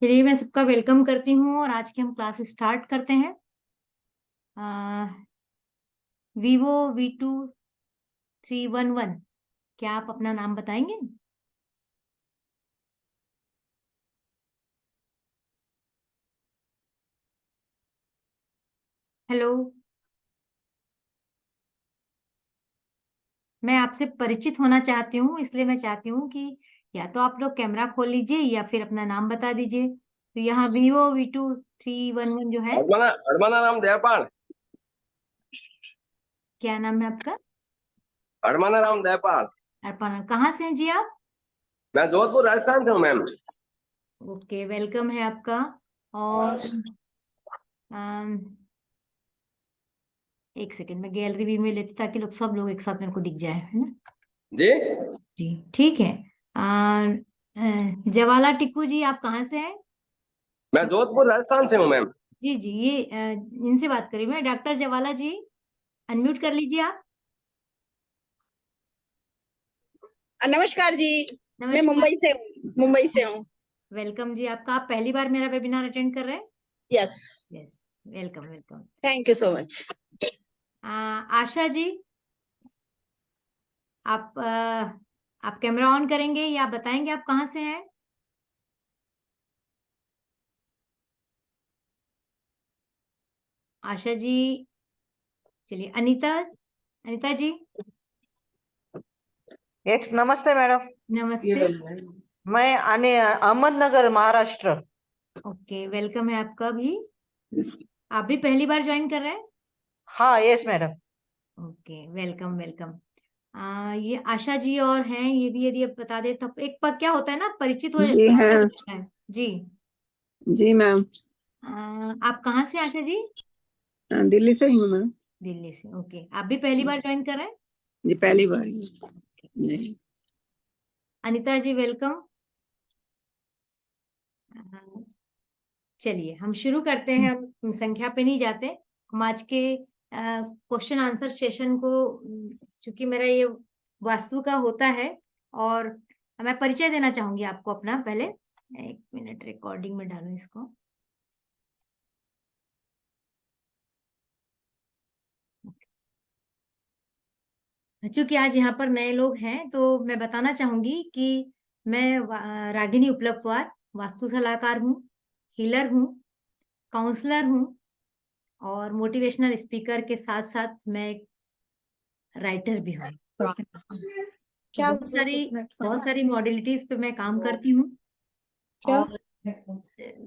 चलिए मैं सबका वेलकम करती हूँ और आज की हम क्लास स्टार्ट करते हैं। वीवो V2311, क्या आप अपना नाम बताएंगे? हेलो, मैं आपसे परिचित होना चाहती हूँ, इसलिए मैं चाहती हूँ कि या तो आप लोग कैमरा खोल लीजिए या फिर अपना नाम बता दीजिए। तो यहाँ वीवो V2311 जो है, हरमाना नाम दयापाल। क्या नाम है आपका? हरमाना नाम दयापाल। अर्पणा, कहाँ से हैं जी आप? मैं जोधपुर राजस्थान से हूँ मैम। ओके, वेलकम है आपका। और अम, एक सेकेंड, मैं गैलरी व्यू में लेती ताकि सब लोग एक साथ मेरे को दिख जाए, है ना? जी जी ठीक है। जवाला टिक्कू जी, आप कहाँ से हैं? मैं जोधपुर राजस्थान से हूँ मैम। जी जी, ये इनसे बात करी मैं। डॉक्टर जवाला जी, अनम्यूट कर लीजिए आप। नमस्कार जी। मैं नमस्कार। मुंबई से हूँ। वेलकम जी आपका। आप पहली बार मेरा वेबिनार अटेंड कर रहे हैं? Yes, yes, welcome welcome. Thank you so much. Asha ji, आप कैमरा ऑन करेंगे या बताएंगे आप कहाँ से हैं? आशा जी, चलिए। अनीता, अनीता जी। यस, नमस्ते मैडम। नमस्ते। मैं अहमदनगर, महाराष्ट्र। ओके, वेलकम है आपका भी। आप भी पहली बार ज्वाइन कर रहे हैं? हाँ, yes madam. Okay, welcome welcome. ये आशा जी और हैं, ये भी यदि आप बता दें तब एक पर क्या होता है ना, परिचित हो जी परिचय हाँ। हो जाता है जी। जी मैम। आप कहाँ से आशा जी? दिल्ली से ही हूँ मैम। दिल्ली से। ओके, आप भी पहली बार ज्वाइन कर रहे हैं? जी पहली बार ही। जी अनीता जी, वेलकम। चलिए हम शुरू करते हैं। हम संख्या पे नहीं जाते, हम आज के क्वेश्चन आंसर सेशन को, चूंकि मेरा ये वास्तु का होता है और मैं परिचय देना चाहूंगी आपको अपना। पहले एक मिनट, रिकॉर्डिंग में डालूं इसको। चूंकि आज यहाँ पर नए लोग हैं तो मैं बताना चाहूंगी कि मैं रागिनी उपलब्धवार वास्तु सलाहकार हूँ, हीलर हूँ, काउंसलर हूँ और मोटिवेशनल स्पीकर के साथ साथ मैं एक राइटर भी हूँ। तो बहुत सारी मॉडलिटीज पे मैं काम करती हूँ। और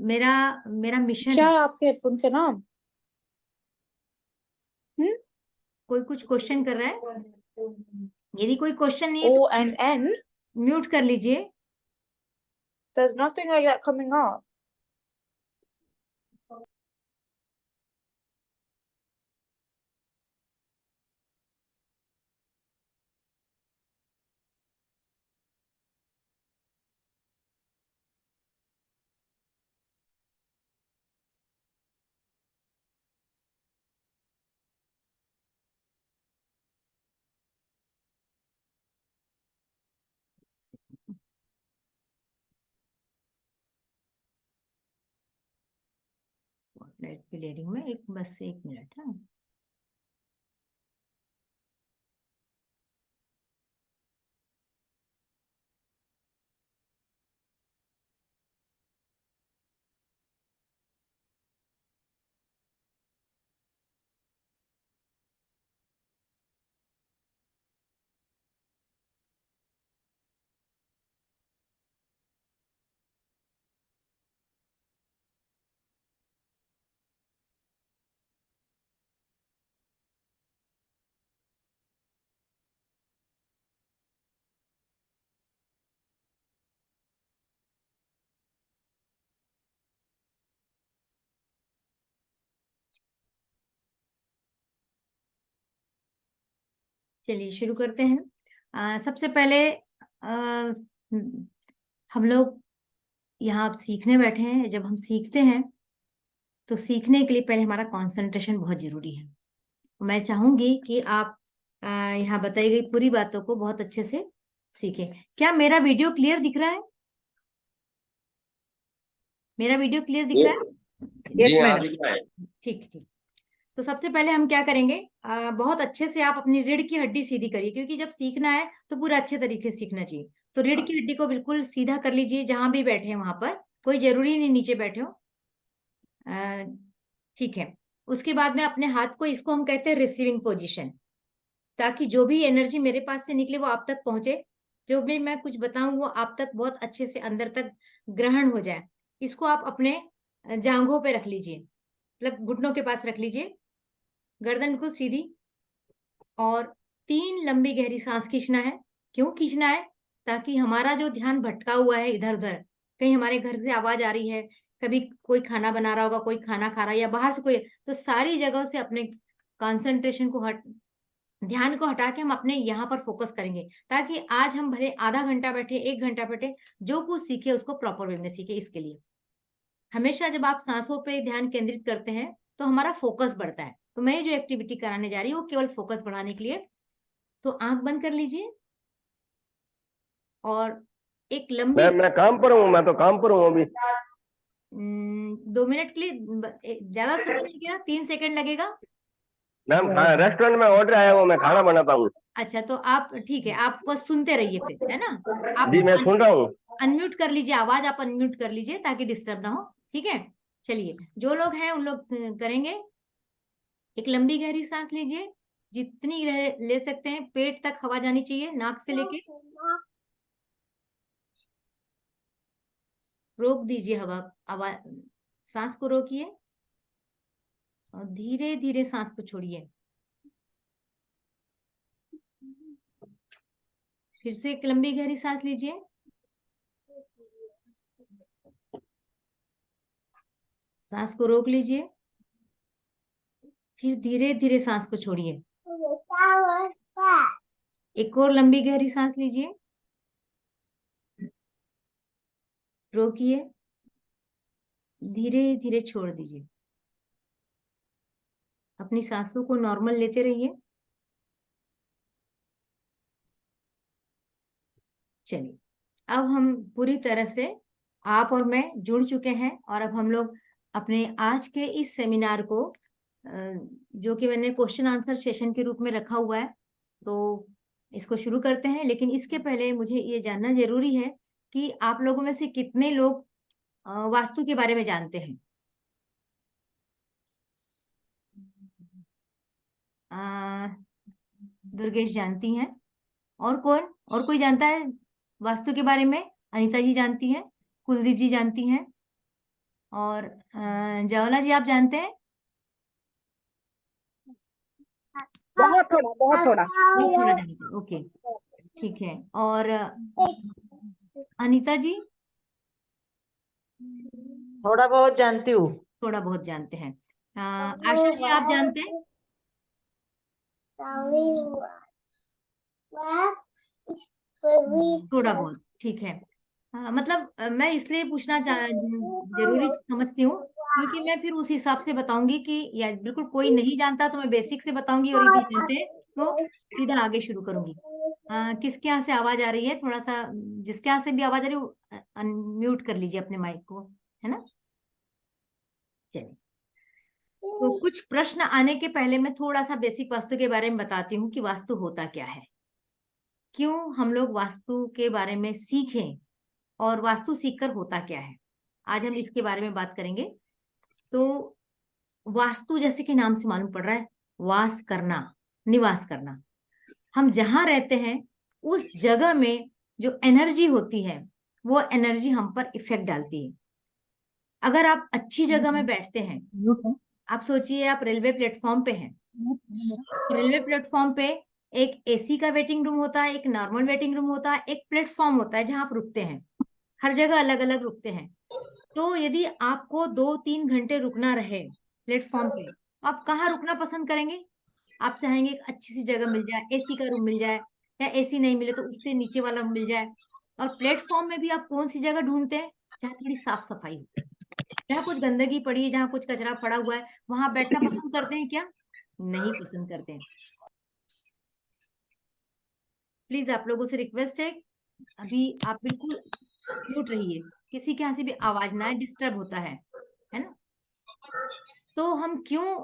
मेरा मेरा मिशन क्या है। है आपके हेडफोन का नाम? कोई कुछ क्वेश्चन कर रहा है? यदि कोई क्वेश्चन नहीं है तो ONN? म्यूट कर लीजिए। There's nothing like that coming up. Spotlight पे ले रही हूँ मैं, एक बस 1 मिनट है। चलिए शुरू करते हैं। सबसे पहले हम लोग यहाँ अब सीखने बैठे हैं। जब हम सीखते हैं तो सीखने के लिए पहले हमारा कंसंट्रेशन बहुत जरूरी है। मैं चाहूंगी कि आप यहाँ बताई गई पूरी बातों को बहुत अच्छे से सीखें। क्या मेरा वीडियो क्लियर दिख रहा है? मेरा वीडियो क्लियर दिख रहा है? Yes, जी हाँ madam. दिख रहा है। ठीक ठीक। तो सबसे पहले हम क्या करेंगे, बहुत अच्छे से आप अपनी रीढ़ की हड्डी सीधी करिए, क्योंकि जब सीखना है तो पूरा अच्छे तरीके से सीखना चाहिए। तो रीढ़ की हड्डी को बिल्कुल सीधा कर लीजिए, जहां भी बैठे हैं वहां पर, कोई जरूरी नहीं नीचे बैठे हो। ठीक है। उसके बाद में अपने हाथ को, इसको हम कहते हैं रिसीविंग पोजीशन, ताकि जो भी एनर्जी मेरे पास से निकले वो आप तक पहुंचे, जो भी मैं कुछ बताऊं वो आप तक बहुत अच्छे से अंदर तक ग्रहण हो जाए। इसको आप अपने जांघों पे रख लीजिए, मतलब घुटनों के पास रख लीजिए, गर्दन को सीधी, और 3 लंबी गहरी सांस खींचना है। क्यों खींचना है? ताकि हमारा जो ध्यान भटका हुआ है इधर उधर, कहीं हमारे घर से आवाज आ रही है, कभी कोई खाना बना रहा होगा, कोई खाना खा रहा है, या बाहर से कोई, तो सारी जगहों से अपने कंसंट्रेशन को ध्यान को हटा के हम अपने यहाँ पर फोकस करेंगे, ताकि आज हम भले आधा घंटा बैठे, 1 घंटा बैठे, जो कुछ सीखे उसको प्रॉपर वे में सीखे। इसके लिए हमेशा जब आप सांसों पे ध्यान केंद्रित करते हैं तो हमारा फोकस बढ़ता है। तो मैं जो एक्टिविटी कराने जा रही हूँ वो केवल फोकस बढ़ाने के लिए। तो आंख बंद कर लीजिए और एक लंबी मैम मैं काम पर हूँ, मैं तो काम पर हूँ अभी। 2 मिनट के लिए, ज्यादा समय नहीं लगेगा, 3 सेकंड लगेगा। मैम रेस्टोरेंट में ऑर्डर आया वो मैं खाना बनाता हूँ। अच्छा, तो आप ठीक है, आप बस सुनते रहिए फिर, है ना? आप जी मैं सुन रहा हूँ। अनम्यूट कर लीजिए, आवाज आप अनम्यूट कर लीजिए ताकि डिस्टर्ब ना हो। ठीक है, चलिए, जो लोग हैं उन लोग करेंगे। एक लंबी गहरी सांस लीजिए, जितनी ले सकते हैं, पेट तक हवा जानी चाहिए, नाक से लेके। रोक दीजिए हवा, आवाज, सांस को रोकिए और धीरे धीरे सांस को छोड़िए। फिर से एक लंबी गहरी सांस लीजिए, सांस को रोक लीजिए, फिर धीरे धीरे सांस को छोड़िए। एक और लंबी गहरी सांस लीजिए, रोकिए, धीरे धीरे छोड़ दीजिए। अपनी सांसों को नॉर्मल लेते रहिए। चलिए, अब हम पूरी तरह से, आप और मैं जुड़ चुके हैं, और अब हम लोग अपने आज के इस सेमिनार को, जो कि मैंने क्वेश्चन आंसर सेशन के रूप में रखा हुआ है, तो इसको शुरू करते हैं। लेकिन इसके पहले मुझे ये जानना जरूरी है कि आप लोगों में से कितने लोग वास्तु के बारे में जानते हैं। दुर्गेश जानती हैं, और कौन, और कोई जानता है वास्तु के बारे में? अनीता जी जानती हैं, कुलदीप जी जानती हैं, और जवाला जी आप जानते हैं? बहुत थोड़ा, बहुत थोड़ा। बहुत थोड़ा जानते हैं, ओके, ठीक है। और अनीता जी? थोड़ा बहुत जानती हूँ। थोड़ा बहुत जानते हैं। आशा जी आप जानते हैं? थोड़ा बहुत, ठीक है। मतलब मैं इसलिए पूछना जरूरी समझती हूँ, क्योंकि मैं फिर उस हिसाब से बताऊंगी कि, या बिल्कुल कोई नहीं जानता तो मैं बेसिक से बताऊंगी, और यदि जानते हैं तो सीधा आगे शुरू करूंगी। किसके यहाँ से आवाज आ रही है? थोड़ा सा, जिसके यहाँ से भी आवाज आ रही है अनम्यूट कर लीजिए अपने माइक को, है ना? चलिए, तो कुछ प्रश्न आने के पहले मैं थोड़ा सा बेसिक वास्तु के बारे में बताती हूँ कि वास्तु होता क्या है, क्यों हम लोग वास्तु के बारे में सीखें, और वास्तु सीखकर होता क्या है। आज हम इसके बारे में बात करेंगे। तो वास्तु, जैसे कि नाम से मालूम पड़ रहा है, वास करना, निवास करना। हम जहां रहते हैं उस जगह में जो एनर्जी होती है, वो एनर्जी हम पर इफेक्ट डालती है। अगर आप अच्छी जगह में बैठते हैं, आप सोचिए आप रेलवे प्लेटफॉर्म पे हैं। रेलवे प्लेटफॉर्म पे एक एसी का वेटिंग रूम होता है, एक नॉर्मल वेटिंग रूम होता है, एक प्लेटफॉर्म होता है जहां आप रुकते हैं। हर जगह अलग अलग रुकते हैं। तो यदि आपको 2-3 घंटे रुकना रहे प्लेटफॉर्म पे, आप कहाँ रुकना पसंद करेंगे? आप चाहेंगे एक अच्छी सी जगह मिल जाए, एसी का रूम मिल जाए, या एसी नहीं मिले तो उससे नीचे वाला मिल जाए। और प्लेटफॉर्म में भी आप कौन सी जगह ढूंढते हैं? जहाँ थोड़ी साफ सफाई हो, जहाँ कुछ गंदगी पड़ी है, जहाँ कुछ कचरा पड़ा हुआ है, वहां बैठना पसंद करते हैं क्या? नहीं पसंद करते हैं। प्लीज आप लोगों से रिक्वेस्ट है, अभी आप बिल्कुल म्यूट रहिए, किसी के यहाँ से भी आवाज ना आए, डिस्टर्ब होता है ना। तो हम क्यों,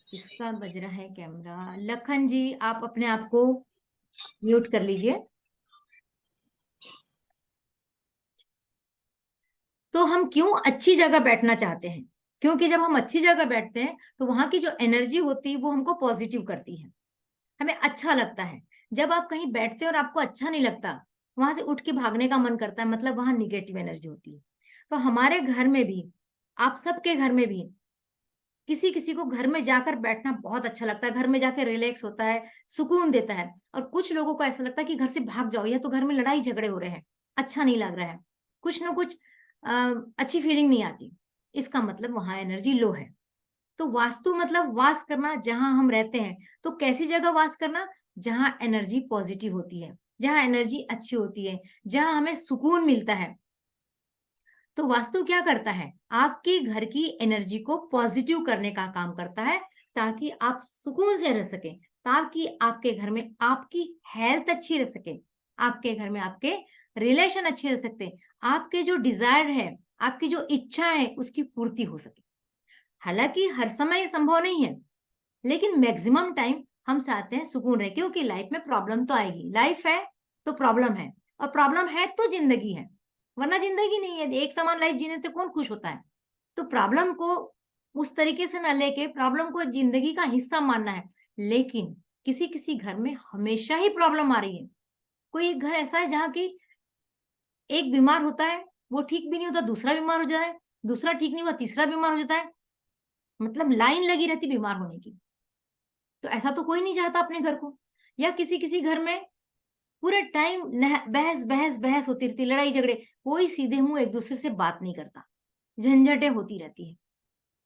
किसका बज रहा है कैमरा? लखन जी आप अपने आप को म्यूट कर लीजिए। तो हम क्यों अच्छी जगह बैठना चाहते हैं? क्योंकि जब हम अच्छी जगह बैठते हैं तो वहां की जो एनर्जी होती है वो हमको पॉजिटिव करती है, हमें अच्छा लगता है। जब आप कहीं बैठते हैं और आपको अच्छा नहीं लगता, वहां से उठ के भागने का मन करता है, मतलब वहां निगेटिव एनर्जी होती है। तो हमारे घर में भी, आप सबके घर में भी, किसी किसी को घर में जाकर बैठना बहुत अच्छा लगता है, घर में जाकर रिलैक्स होता है, सुकून देता है। और कुछ लोगों को ऐसा लगता है कि घर से भाग जाओ, या तो घर में लड़ाई झगड़े हो रहे हैं, अच्छा नहीं लग रहा है, कुछ ना कुछ अच्छी फीलिंग नहीं आती, इसका मतलब वहां एनर्जी लो है। तो वास्तु मतलब वास करना, जहां हम रहते हैं। तो कैसी जगह वास करना? जहां एनर्जी पॉजिटिव होती है, जहां एनर्जी अच्छी होती है, जहां हमें सुकून मिलता है। तो वास्तु क्या करता है? आपके घर की एनर्जी को पॉजिटिव करने का काम करता है, ताकि आप सुकून से रह सके, ताकि आपके घर में आपकी हेल्थ अच्छी रह सके, आपके घर में आपके रिलेशन अच्छे रह सकते, आपके जो डिजायर है, आपकी जो इच्छा है, उसकी पूर्ति हो सके। हालांकि हर समय ये संभव नहीं है, लेकिन मैक्सिमम टाइम हम चाहते हैं सुकून रहे, क्योंकि लाइफ में प्रॉब्लम तो आएगी, लाइफ है तो प्रॉब्लम है, और प्रॉब्लम है तो जिंदगी है, वरना जिंदगी नहीं है। एक समान लाइफ जीने से कौन खुश होता है? तो प्रॉब्लम को उस तरीके से ना लेके प्रॉब्लम को जिंदगी का हिस्सा मानना है। लेकिन किसी किसी घर में हमेशा ही प्रॉब्लम आ रही है। कोई एक घर ऐसा है जहाँ की एक बीमार होता है, वो ठीक भी नहीं होता, दूसरा बीमार हो जाता है, दूसरा ठीक नहीं हुआ, तीसरा बीमार हो जाता है, मतलब लाइन लगी रहती बीमार होने की। तो ऐसा तो कोई नहीं चाहता अपने घर को। या किसी किसी घर में पूरे टाइम बहस बहस बहस होती रहती, लड़ाई झगड़े, कोई सीधे मुंह एक दूसरे से बात नहीं करता, झंझटें होती रहती है।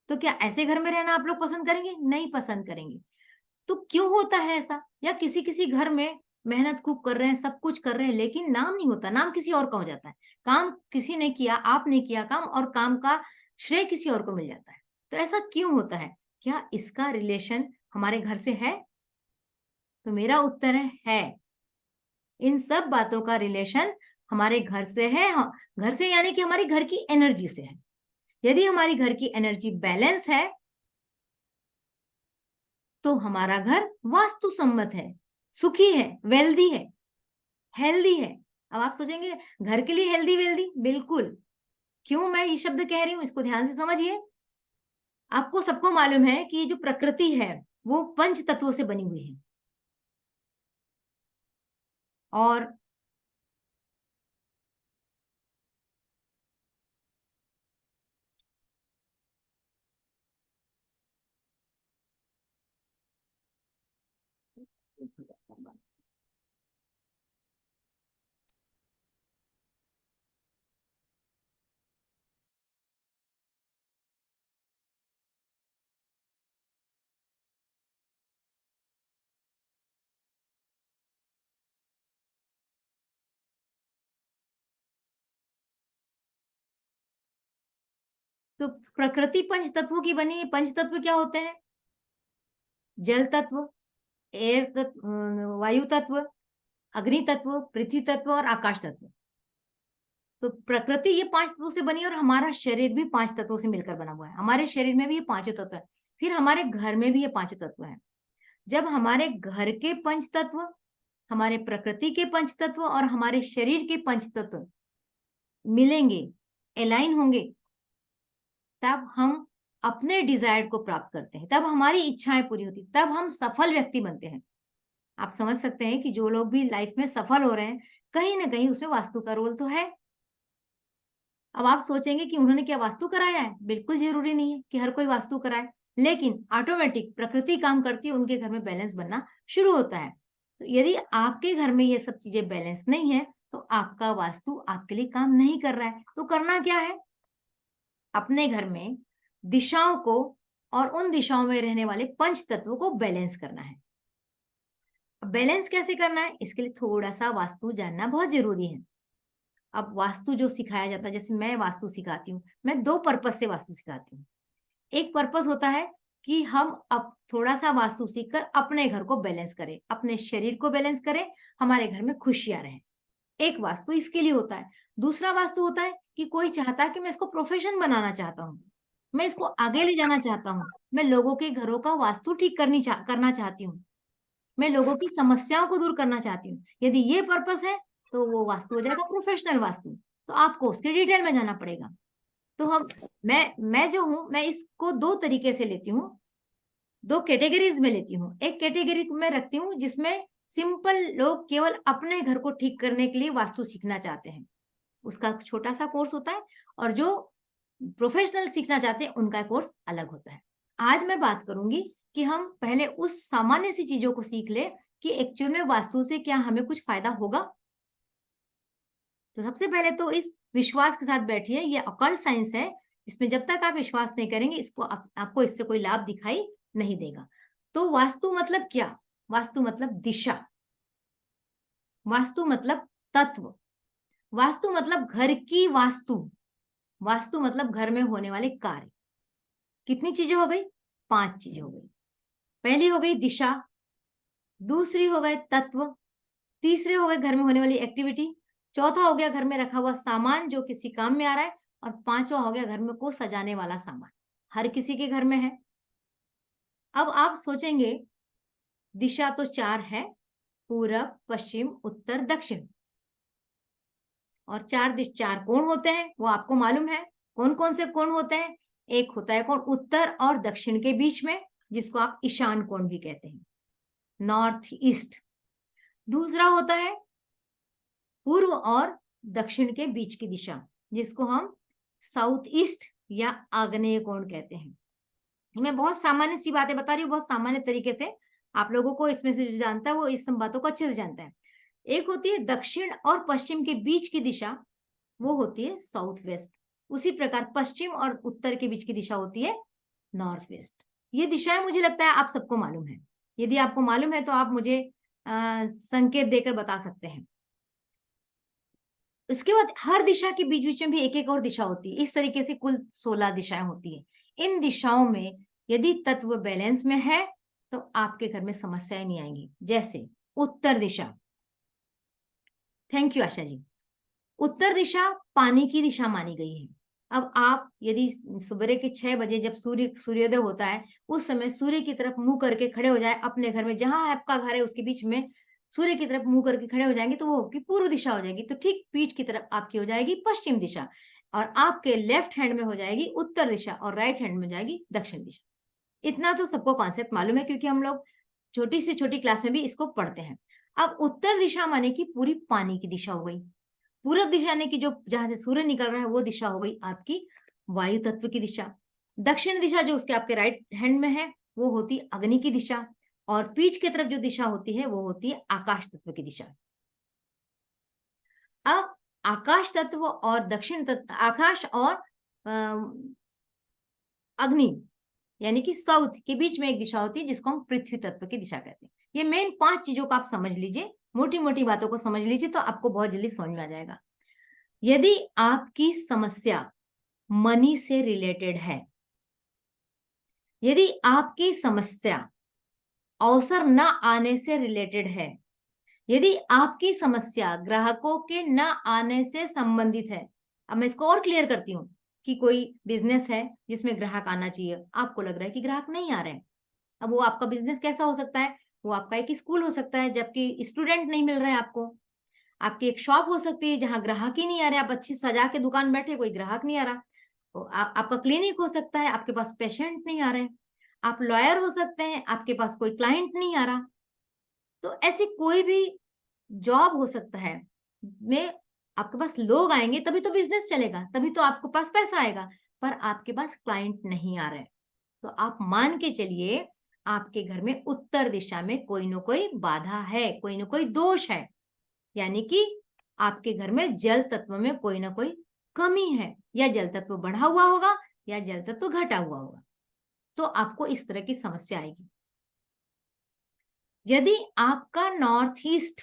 तो क्या ऐसे घर में रहना आप लोग पसंद करेंगे? नहीं पसंद करेंगे। तो क्यों होता है ऐसा? या किसी किसी घर में मेहनत खूब कर रहे हैं, सब कुछ कर रहे हैं, लेकिन नाम नहीं होता, नाम किसी और का हो जाता है। काम किसी ने किया, आपने किया काम, और काम का श्रेय किसी और को मिल जाता है। तो ऐसा क्यों होता है? क्या इसका रिलेशन हमारे घर से है? तो मेरा उत्तर है इन सब बातों का रिलेशन हमारे घर से है। घर से यानी कि हमारे घर की एनर्जी से है। यदि हमारी घर की एनर्जी बैलेंस है तो हमारा घर वास्तु सम्मत है, सुखी है, वेल्दी है, हेल्दी है। अब आप सोचेंगे घर के लिए हेल्दी वेल्दी, बिल्कुल। क्यों मैं ये शब्द कह रही हूं, इसको ध्यान से समझिए। आपको सबको मालूम है कि जो प्रकृति है वो पंच तत्वों से बनी हुई है, और तो प्रकृति पंच तत्वों की बनी है। पंच तत्व क्या होते हैं? जल तत्व, एयर तत्व, वायु तत्व, अग्नि तत्व, पृथ्वी तत्व और आकाश तत्व। तो प्रकृति ये पांच तत्वों से बनी है, और हमारा शरीर भी पांच तत्वों से मिलकर बना हुआ है। हमारे शरीर में भी ये पांचों तत्व है, फिर हमारे घर में भी ये पांचों तत्व है। जब हमारे घर के पंच तत्व, हमारे प्रकृति के पंच तत्व और हमारे शरीर के पंच तत्व मिलेंगे, अलाइन होंगे, तब हम अपने डिजायर को प्राप्त करते हैं, तब हमारी इच्छाएं पूरी होती, तब हम सफल व्यक्ति बनते हैं। आप समझ सकते हैं कि जो लोग भी लाइफ में सफल हो रहे हैं, कहीं ना कहीं उसमें वास्तु का रोल तो है। अब आप सोचेंगे कि उन्होंने क्या वास्तु कराया है? बिल्कुल जरूरी नहीं है कि हर कोई वास्तु कराए, लेकिन ऑटोमेटिक प्रकृति काम करती है, उनके घर में बैलेंस बनना शुरू होता है। तो यदि आपके घर में ये सब चीजें बैलेंस नहीं है, तो आपका वास्तु आपके लिए काम नहीं कर रहा है। तो करना क्या है? अपने घर में दिशाओं को और उन दिशाओं में रहने वाले पंच तत्वों को बैलेंस करना है। बैलेंस कैसे करना है, इसके लिए थोड़ा सा वास्तु जानना बहुत जरूरी है। अब वास्तु जो सिखाया जाता है, जैसे मैं वास्तु सिखाती हूँ, मैं दो पर्पज से वास्तु सिखाती हूँ। एक पर्पज होता है कि हम अब थोड़ा सा वास्तु सीखकर अपने घर को बैलेंस करें, अपने शरीर को बैलेंस करें, हमारे घर में खुशियां रहें। एक वास्तु इसके लिए होता है। दूसरा वास्तु होता है कि कोई चाहता है कि मैं इसको प्रोफेशन बनाना चाहता हूँ, मैं इसको आगे ले जाना चाहता हूँ, मैं लोगों के घरों का वास्तु ठीक करना चाहती हूँ, मैं लोगों की समस्याओं को दूर करना चाहती हूँ। यदि ये पर्पस है तो वो वास्तु हो जाएगा प्रोफेशनल वास्तु। तो आपको उसके डिटेल में जाना पड़ेगा। तो मैं जो हूं, मैं इसको दो तरीके से लेती हूँ, दो कैटेगरीज में लेती हूँ। एक कैटेगरी में रखती हूँ जिसमें सिंपल लोग केवल अपने घर को ठीक करने के लिए वास्तु सीखना चाहते हैं, उसका छोटा सा कोर्स होता है, और जो प्रोफेशनल सीखना चाहते हैं उनका कोर्स अलग होता है। आज मैं बात करूंगी कि हम पहले उस सामान्य सी चीजों को सीख ले कि एक्चुअल में वास्तु से क्या हमें कुछ फायदा होगा। तो सबसे पहले तो इस विश्वास के साथ बैठिए, ये ऑकल्ट साइंस है, इसमें जब तक आप विश्वास नहीं करेंगे इसको आपको इससे कोई लाभ दिखाई नहीं देगा। तो वास्तु मतलब क्या? वास्तु मतलब दिशा, वास्तु मतलब तत्व, वास्तु मतलब घर की वास्तु, वास्तु मतलब घर में होने वाले कार्य। कितनी चीजें हो गई? 5 चीजें हो गई। पहली हो गई दिशा, दूसरी हो गए तत्व, तीसरे हो गए घर में होने वाली एक्टिविटी, चौथा हो गया घर में रखा हुआ सामान जो किसी काम में आ रहा है, और पांचवा हो गया घर में को सजाने वाला सामान, हर किसी के घर में है। अब आप सोचेंगे दिशा तो 4 है, पूरब, पश्चिम, उत्तर, दक्षिण, और 4 कोण होते हैं, वो आपको मालूम है। कौन कौन से कोण होते हैं? एक होता है कोण उत्तर और दक्षिण के बीच में, जिसको आप ईशान कोण भी कहते हैं, नॉर्थ ईस्ट। दूसरा होता है पूर्व और दक्षिण के बीच की दिशा, जिसको हम साउथ ईस्ट या आग्नेय कोण कहते हैं। मैं बहुत सामान्य सी बातें बता रही हूँ, बहुत सामान्य तरीके से, आप लोगों को इसमें से जो जानता है वो इस सब बातों को अच्छे से जानता है। एक होती है दक्षिण और पश्चिम के बीच की दिशा, वो होती है साउथ वेस्ट। उसी प्रकार पश्चिम और उत्तर के बीच की दिशा होती है नॉर्थ वेस्ट। ये दिशाएं मुझे लगता है आप सबको मालूम है। यदि आपको मालूम है तो आप मुझे संकेत देकर बता सकते हैं। उसके बाद हर दिशा के बीच बीच में भी एक एक और दिशा होती है। इस तरीके से कुल 16 दिशाएं होती है। इन दिशाओं में यदि तत्व बैलेंस में है तो आपके घर में समस्याएं नहीं आएंगी। जैसे उत्तर दिशा, थैंक यू आशा जी, उत्तर दिशा पानी की दिशा मानी गई है। अब आप यदि सुबह के 6 बजे जब सूर्योदय होता है, उस समय सूर्य की तरफ मुंह करके खड़े हो जाए अपने घर में, जहां आपका घर है उसके बीच में सूर्य की तरफ मुंह करके खड़े हो जाएंगे तो वो आपकी पूर्व दिशा हो जाएगी। तो ठीक पीठ की तरफ आपकी हो जाएगी पश्चिम दिशा, और आपके लेफ्ट हैंड में हो जाएगी उत्तर दिशा, और राइट हैंड में हो जाएगी दक्षिण दिशा। इतना तो सबको कॉन्सेप्ट मालूम है, क्योंकि हम लोग छोटी से छोटी क्लास में भी इसको पढ़ते हैं। अब उत्तर दिशा माने की पूरी पानी की दिशा हो गई। पूरब दिशा यानी कि जो जहां से सूर्य निकल रहा है वो दिशा हो गई आपकी वायु तत्व की दिशा। दक्षिण दिशा जो उसके आपके राइट हैंड में है वो होती अग्नि की दिशा, और पीठ की तरफ जो दिशा होती है वो होती है आकाश तत्व की दिशा। अब आकाश तत्व और दक्षिण तत्व, आकाश और अग्नि यानी कि साउथ के बीच में एक दिशा होती है जिसको हम पृथ्वी तत्व की दिशा कहते हैं। ये मेन 5 चीजों को आप समझ लीजिए, मोटी मोटी बातों को समझ लीजिए तो आपको बहुत जल्दी समझ में आ जाएगा। यदि आपकी समस्या मनी से रिलेटेड है, यदि आपकी समस्या अवसर न आने से रिलेटेड है, यदि आपकी समस्या ग्राहकों के न आने से संबंधित है। अब मैं इसको और क्लियर करती हूँ कि कोई बिजनेस है जिसमें ग्राहक आना चाहिए, आपको लग रहा है कि ग्राहक नहीं आ रहे हैं। अब वो आपका बिजनेस कैसा हो सकता है? वो आपका एक स्कूल हो सकता है जबकि स्टूडेंट नहीं मिल रहे हैं आपको। आपकी एक शॉप हो सकती है जहां ग्राहक ही नहीं आ रहे, आप अच्छी सजा के दुकान बैठे, कोई ग्राहक नहीं आ रहा। तो आपका क्लिनिक हो सकता है, आपके पास पेशेंट नहीं आ रहे। आप लॉयर हो सकते हैं, आपके पास कोई क्लाइंट नहीं आ रहा। तो ऐसी कोई भी जॉब हो सकता है में आपके पास लोग आएंगे तभी तो बिजनेस चलेगा, तभी तो आपके पास पैसा आएगा, पर आपके पास क्लाइंट नहीं आ रहे। तो आप मान के चलिए आपके घर में उत्तर दिशा में कोई ना कोई बाधा है, कोई ना कोई दोष है, यानी कि आपके घर में जल तत्व में कोई ना कोई कमी है, या जल तत्व बढ़ा हुआ होगा या जल तत्व घटा हुआ होगा। तो आपको इस तरह की समस्या आएगी। यदि आपका नॉर्थ ईस्ट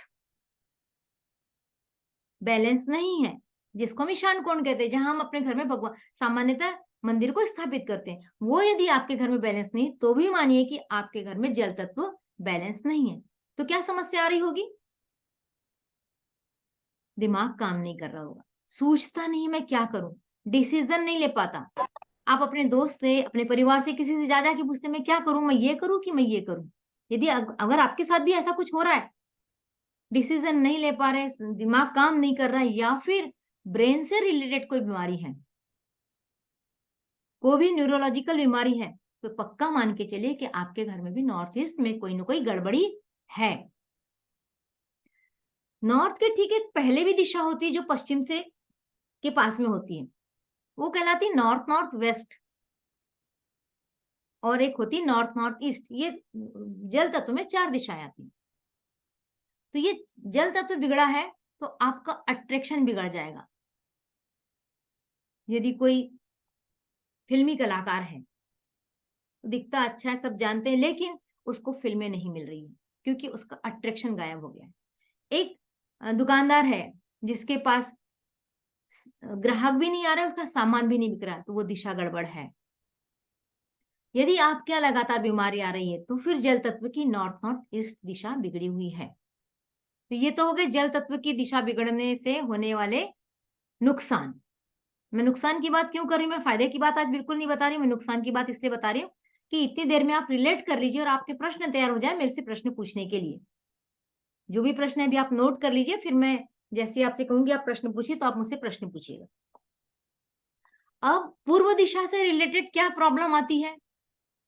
बैलेंस नहीं है, जिसको हम ईशान कोण कहते हैं, जहां हम अपने घर में भगवान सामान्यतः मंदिर को स्थापित करते हैं, वो यदि आपके घर में बैलेंस नहीं, तो भी मानिए कि आपके घर में जल तत्व बैलेंस नहीं है। तो क्या समस्या आ रही होगी? दिमाग काम नहीं कर रहा होगा, सोचता नहीं मैं क्या करूं, डिसीजन नहीं ले पाता। आप अपने दोस्त से, अपने परिवार से, किसी से जा जाके पूछते मैं क्या करूं, मैं ये करूं कि मैं ये करूं। यदि अगर आपके साथ भी ऐसा कुछ हो रहा है, डिसीजन नहीं ले पा रहे, दिमाग काम नहीं कर रहा है, या फिर ब्रेन से रिलेटेड कोई बीमारी है, कोई भी न्यूरोलॉजिकल बीमारी है, तो पक्का मान के चलिए कि आपके घर में भी नॉर्थ ईस्ट में कोई ना कोई गड़बड़ी है। नॉर्थ के ठीक एक पहले भी दिशा होती है जो पश्चिम से के पास में होती है, वो कहलाती नॉर्थ नॉर्थ वेस्ट, और एक होती नॉर्थ नॉर्थ ईस्ट। ये जल तत्व में 4 दिशाएं आती हैं। तो ये जल तत्व बिगड़ा है तो आपका अट्रैक्शन बिगड़ जाएगा। यदि कोई फिल्मी कलाकार है, दिखता अच्छा है, सब जानते हैं, लेकिन उसको फिल्में नहीं मिल रही है क्योंकि उसका अट्रैक्शन गायब हो गया है। एक दुकानदार है जिसके पास ग्राहक भी नहीं आ रहा है, उसका सामान भी नहीं बिक रहा, तो वो दिशा गड़बड़ है। यदि आपके यहाँ लगातार बीमारी आ रही है तो फिर जल तत्व की नॉर्थ नॉर्थ ईस्ट दिशा बिगड़ी हुई है। तो ये तो हो गए जल तत्व की दिशा बिगड़ने से होने वाले नुकसान। मैं नुकसान की बात क्यों कर रही हूँ, मैं फायदे की बात आज बिल्कुल नहीं बता रही, मैं नुकसान की बात इसलिए बता रही हूँ कि इतनी देर में आप रिलेट कर लीजिए और आपके प्रश्न तैयार हो जाए मेरे से प्रश्न पूछने के लिए। जो भी प्रश्न है अभी आप नोट कर लीजिए, फिर मैं जैसे आपसे कहूंगी आप प्रश्न पूछिए तो आप मुझसे प्रश्न पूछिएगा। अब पूर्व दिशा से रिलेटेड क्या प्रॉब्लम आती है?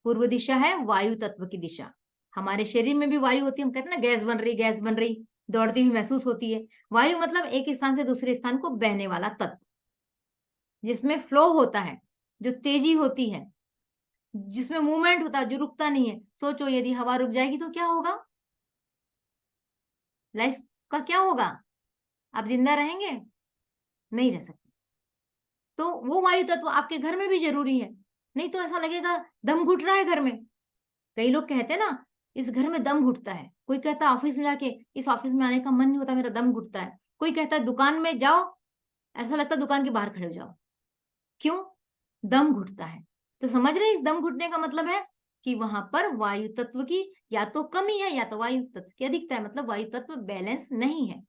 पूर्व दिशा है वायु तत्व की दिशा। हमारे शरीर में भी वायु होती है, हम कहते हैं ना गैस बन रही, गैस बन रही, दौड़ती हुई महसूस होती है। वायु मतलब एक स्थान से दूसरे स्थान को बहने वाला तत्व, जिसमें फ्लो होता है, जो तेजी होती है, जिसमें मूवमेंट होता है, जो रुकता नहीं है। सोचो यदि हवा रुक जाएगी तो क्या होगा, लाइफ का क्या होगा? आप जिंदा रहेंगे? नहीं रह सकते। तो वो वायु तत्व आपके घर में भी जरूरी है, नहीं तो ऐसा लगेगा दम घुट रहा है घर में। कई लोग कहते हैं ना इस घर में दम घुटता है, कोई कहता है ऑफिस में जाके इस ऑफिस में आने का मन नहीं होता, मेरा दम घुटता है। कोई कहता है दुकान में जाओ, ऐसा लगता है दुकान के बाहर खड़े हो जाओ। क्यों? दम घुटता है। तो समझ रहे हैं इस दम घुटने का मतलब है कि वहां पर वायु तत्व की या तो कमी है या तो वायु तत्व की अधिकता है, मतलब वायु तत्व बैलेंस नहीं है।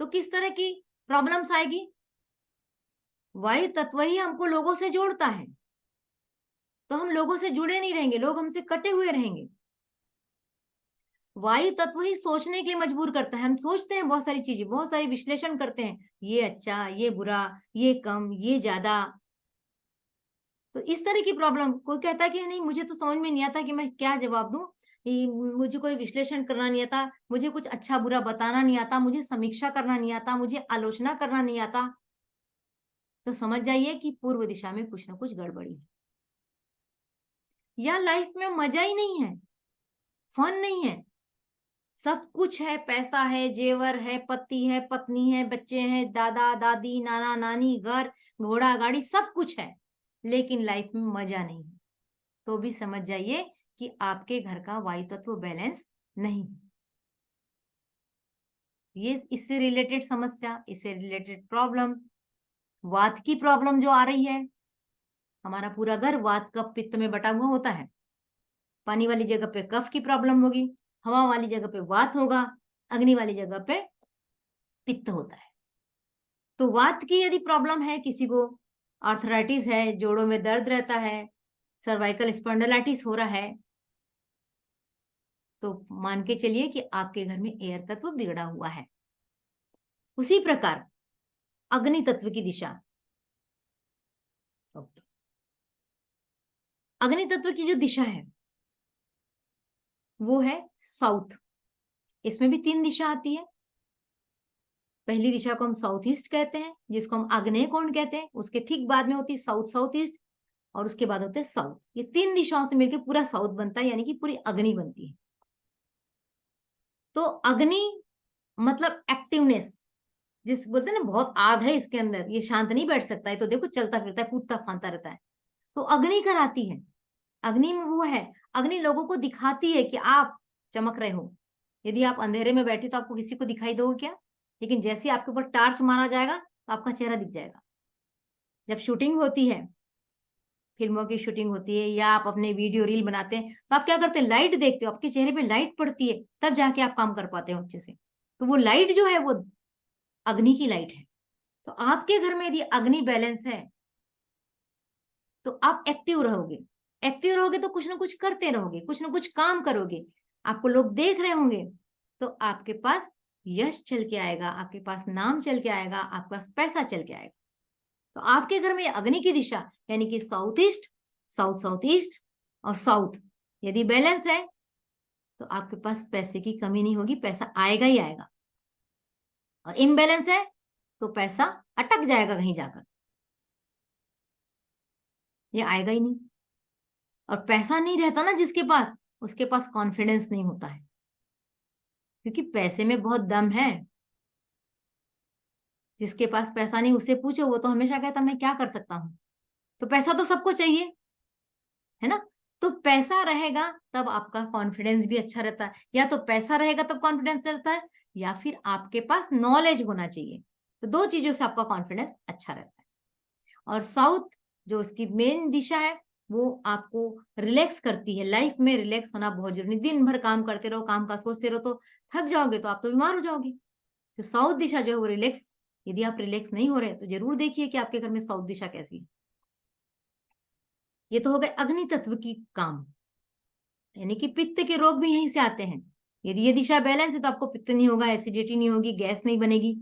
तो किस तरह की प्रॉब्लम्स आएगी? वायु तत्व ही हमको लोगों से जोड़ता है, तो हम लोगों से जुड़े नहीं रहेंगे, लोग हमसे कटे हुए रहेंगे। वायु तत्व ही सोचने के लिए मजबूर करता है। हम सोचते हैं बहुत सारी चीजें, बहुत सारी विश्लेषण करते हैं, ये अच्छा, ये बुरा, ये कम, ये ज्यादा। तो इस तरह की प्रॉब्लम, कोई कहता है कि नहीं मुझे तो समझ में नहीं आता कि मैं क्या जवाब दूं, मुझे कोई विश्लेषण करना नहीं आता, मुझे कुछ अच्छा बुरा बताना नहीं आता, मुझे समीक्षा करना नहीं आता, मुझे आलोचना करना नहीं आता। तो समझ जाइए कि पूर्व दिशा में कुछ ना कुछ गड़बड़ी है, या लाइफ में मजा ही नहीं है, फन नहीं है। सब कुछ है, पैसा है, जेवर है, पति है, पत्नी है, बच्चे हैं, दादा दादी, नाना नानी, घर, घोड़ा गाड़ी, सब कुछ है, लेकिन लाइफ में मजा नहीं है। तो भी समझ जाइए कि आपके घर का वायु तत्व बैलेंस नहीं। ये इससे रिलेटेड समस्या, इससे रिलेटेड प्रॉब्लम, वात की प्रॉब्लम जो आ रही है, हमारा पूरा घर वात कफ पित्त में बटा हुआ होता है। पानी वाली जगह पे कफ की प्रॉब्लम होगी, हवा वाली जगह पे वात होगा, अग्नि वाली जगह पे पित्त होता है। तो वात की यदि प्रॉब्लम है, किसी को आर्थराइटिस है, जोड़ों में दर्द रहता है, सर्वाइकल स्पॉन्डिलाइटिस हो रहा है, तो मान के चलिए कि आपके घर में एयर तत्व बिगड़ा हुआ है। उसी प्रकार अग्नि तत्व की दिशा, अग्नि तत्व की जो दिशा है वो है साउथ। इसमें भी 3 दिशा आती है। पहली दिशा को हम साउथ ईस्ट कहते हैं, जिसको हम आग्नेय कोण कहते हैं। उसके ठीक बाद में होती है साउथ साउथ ईस्ट, और उसके बाद होते हैं साउथ। ये 3 दिशाओं से मिलकर पूरा साउथ बनता है, यानी कि पूरी अग्नि बनती है। तो अग्नि मतलब एक्टिवनेस, जिस बोलते हैं ना बहुत आग है इसके अंदर, ये शांत नहीं बैठ सकता है, तो देखो चलता फिरता है, कूदता फांता रहता है, तो अग्नि कराती है। अग्नि में वो है, अग्नि लोगों को दिखाती है कि आप चमक रहे हो। यदि आप अंधेरे में बैठे तो आपको किसी को दिखाई दोगे क्या? लेकिन जैसे आपके ऊपर टार्च मारा जाएगा तो आपका चेहरा दिख जाएगा। जब शूटिंग होती है, फिल्मों की शूटिंग होती है, या आप अपने वीडियो रील बनाते हैं, तो आप क्या करते हैं, लाइट देखते हो, आपके चेहरे पे लाइट पड़ती है, तब जाके आप काम कर पाते हो अच्छे से। तो वो लाइट जो है वो अग्नि की लाइट है। तो आपके घर में यदि अग्नि बैलेंस है तो आप एक्टिव रहोगे। एक्टिव रहोगे तो कुछ ना कुछ करते रहोगे, कुछ ना कुछ काम करोगे, आपको लोग देख रहे होंगे, तो आपके पास यश चल के आएगा, आपके पास नाम चल के आएगा, आपके पास पैसा चल के आएगा। तो आपके घर में अग्नि की दिशा यानी कि south east, south south east और साउथ यदि बैलेंस है तो आपके पास पैसे की कमी नहीं होगी, पैसा आएगा ही आएगा। और इम्बैलेंस है तो पैसा अटक जाएगा कहीं जाकर, ये आएगा ही नहीं। और पैसा नहीं रहता ना जिसके पास, उसके पास कॉन्फिडेंस नहीं होता है, क्योंकि पैसे में बहुत दम है। जिसके पास पैसा नहीं उससे पूछो, वो तो हमेशा कहता मैं क्या कर सकता हूं। तो पैसा तो सबको चाहिए, है ना। तो पैसा रहेगा तब आपका कॉन्फिडेंस भी अच्छा रहता है, या तो पैसा रहेगा तब कॉन्फिडेंस रहता है, या फिर आपके पास नॉलेज होना चाहिए। तो दो चीजों से आपका कॉन्फिडेंस अच्छा रहता है। और साउथ जो उसकी मेन दिशा है वो आपको रिलैक्स करती है। लाइफ में रिलैक्स होना बहुत जरूरी। दिन भर काम करते रहो, काम का सोचते रहो तो थक जाओगे, तो आप तो बीमार हो जाओगे। तो साउथ दिशा जो है वो रिलैक्स, यदि आप रिलैक्स नहीं हो रहे तो जरूर देखिए कि आपके घर में साउथ दिशा कैसी है। ये तो हो गए अग्नि तत्व की काम, यानी कि पित्त के रोग भी यहीं से आते हैं। यदि ये दिशा बैलेंस है तो आपको पित्त नहीं होगा, एसिडिटी नहीं होगी, गैस नहीं बनेगी।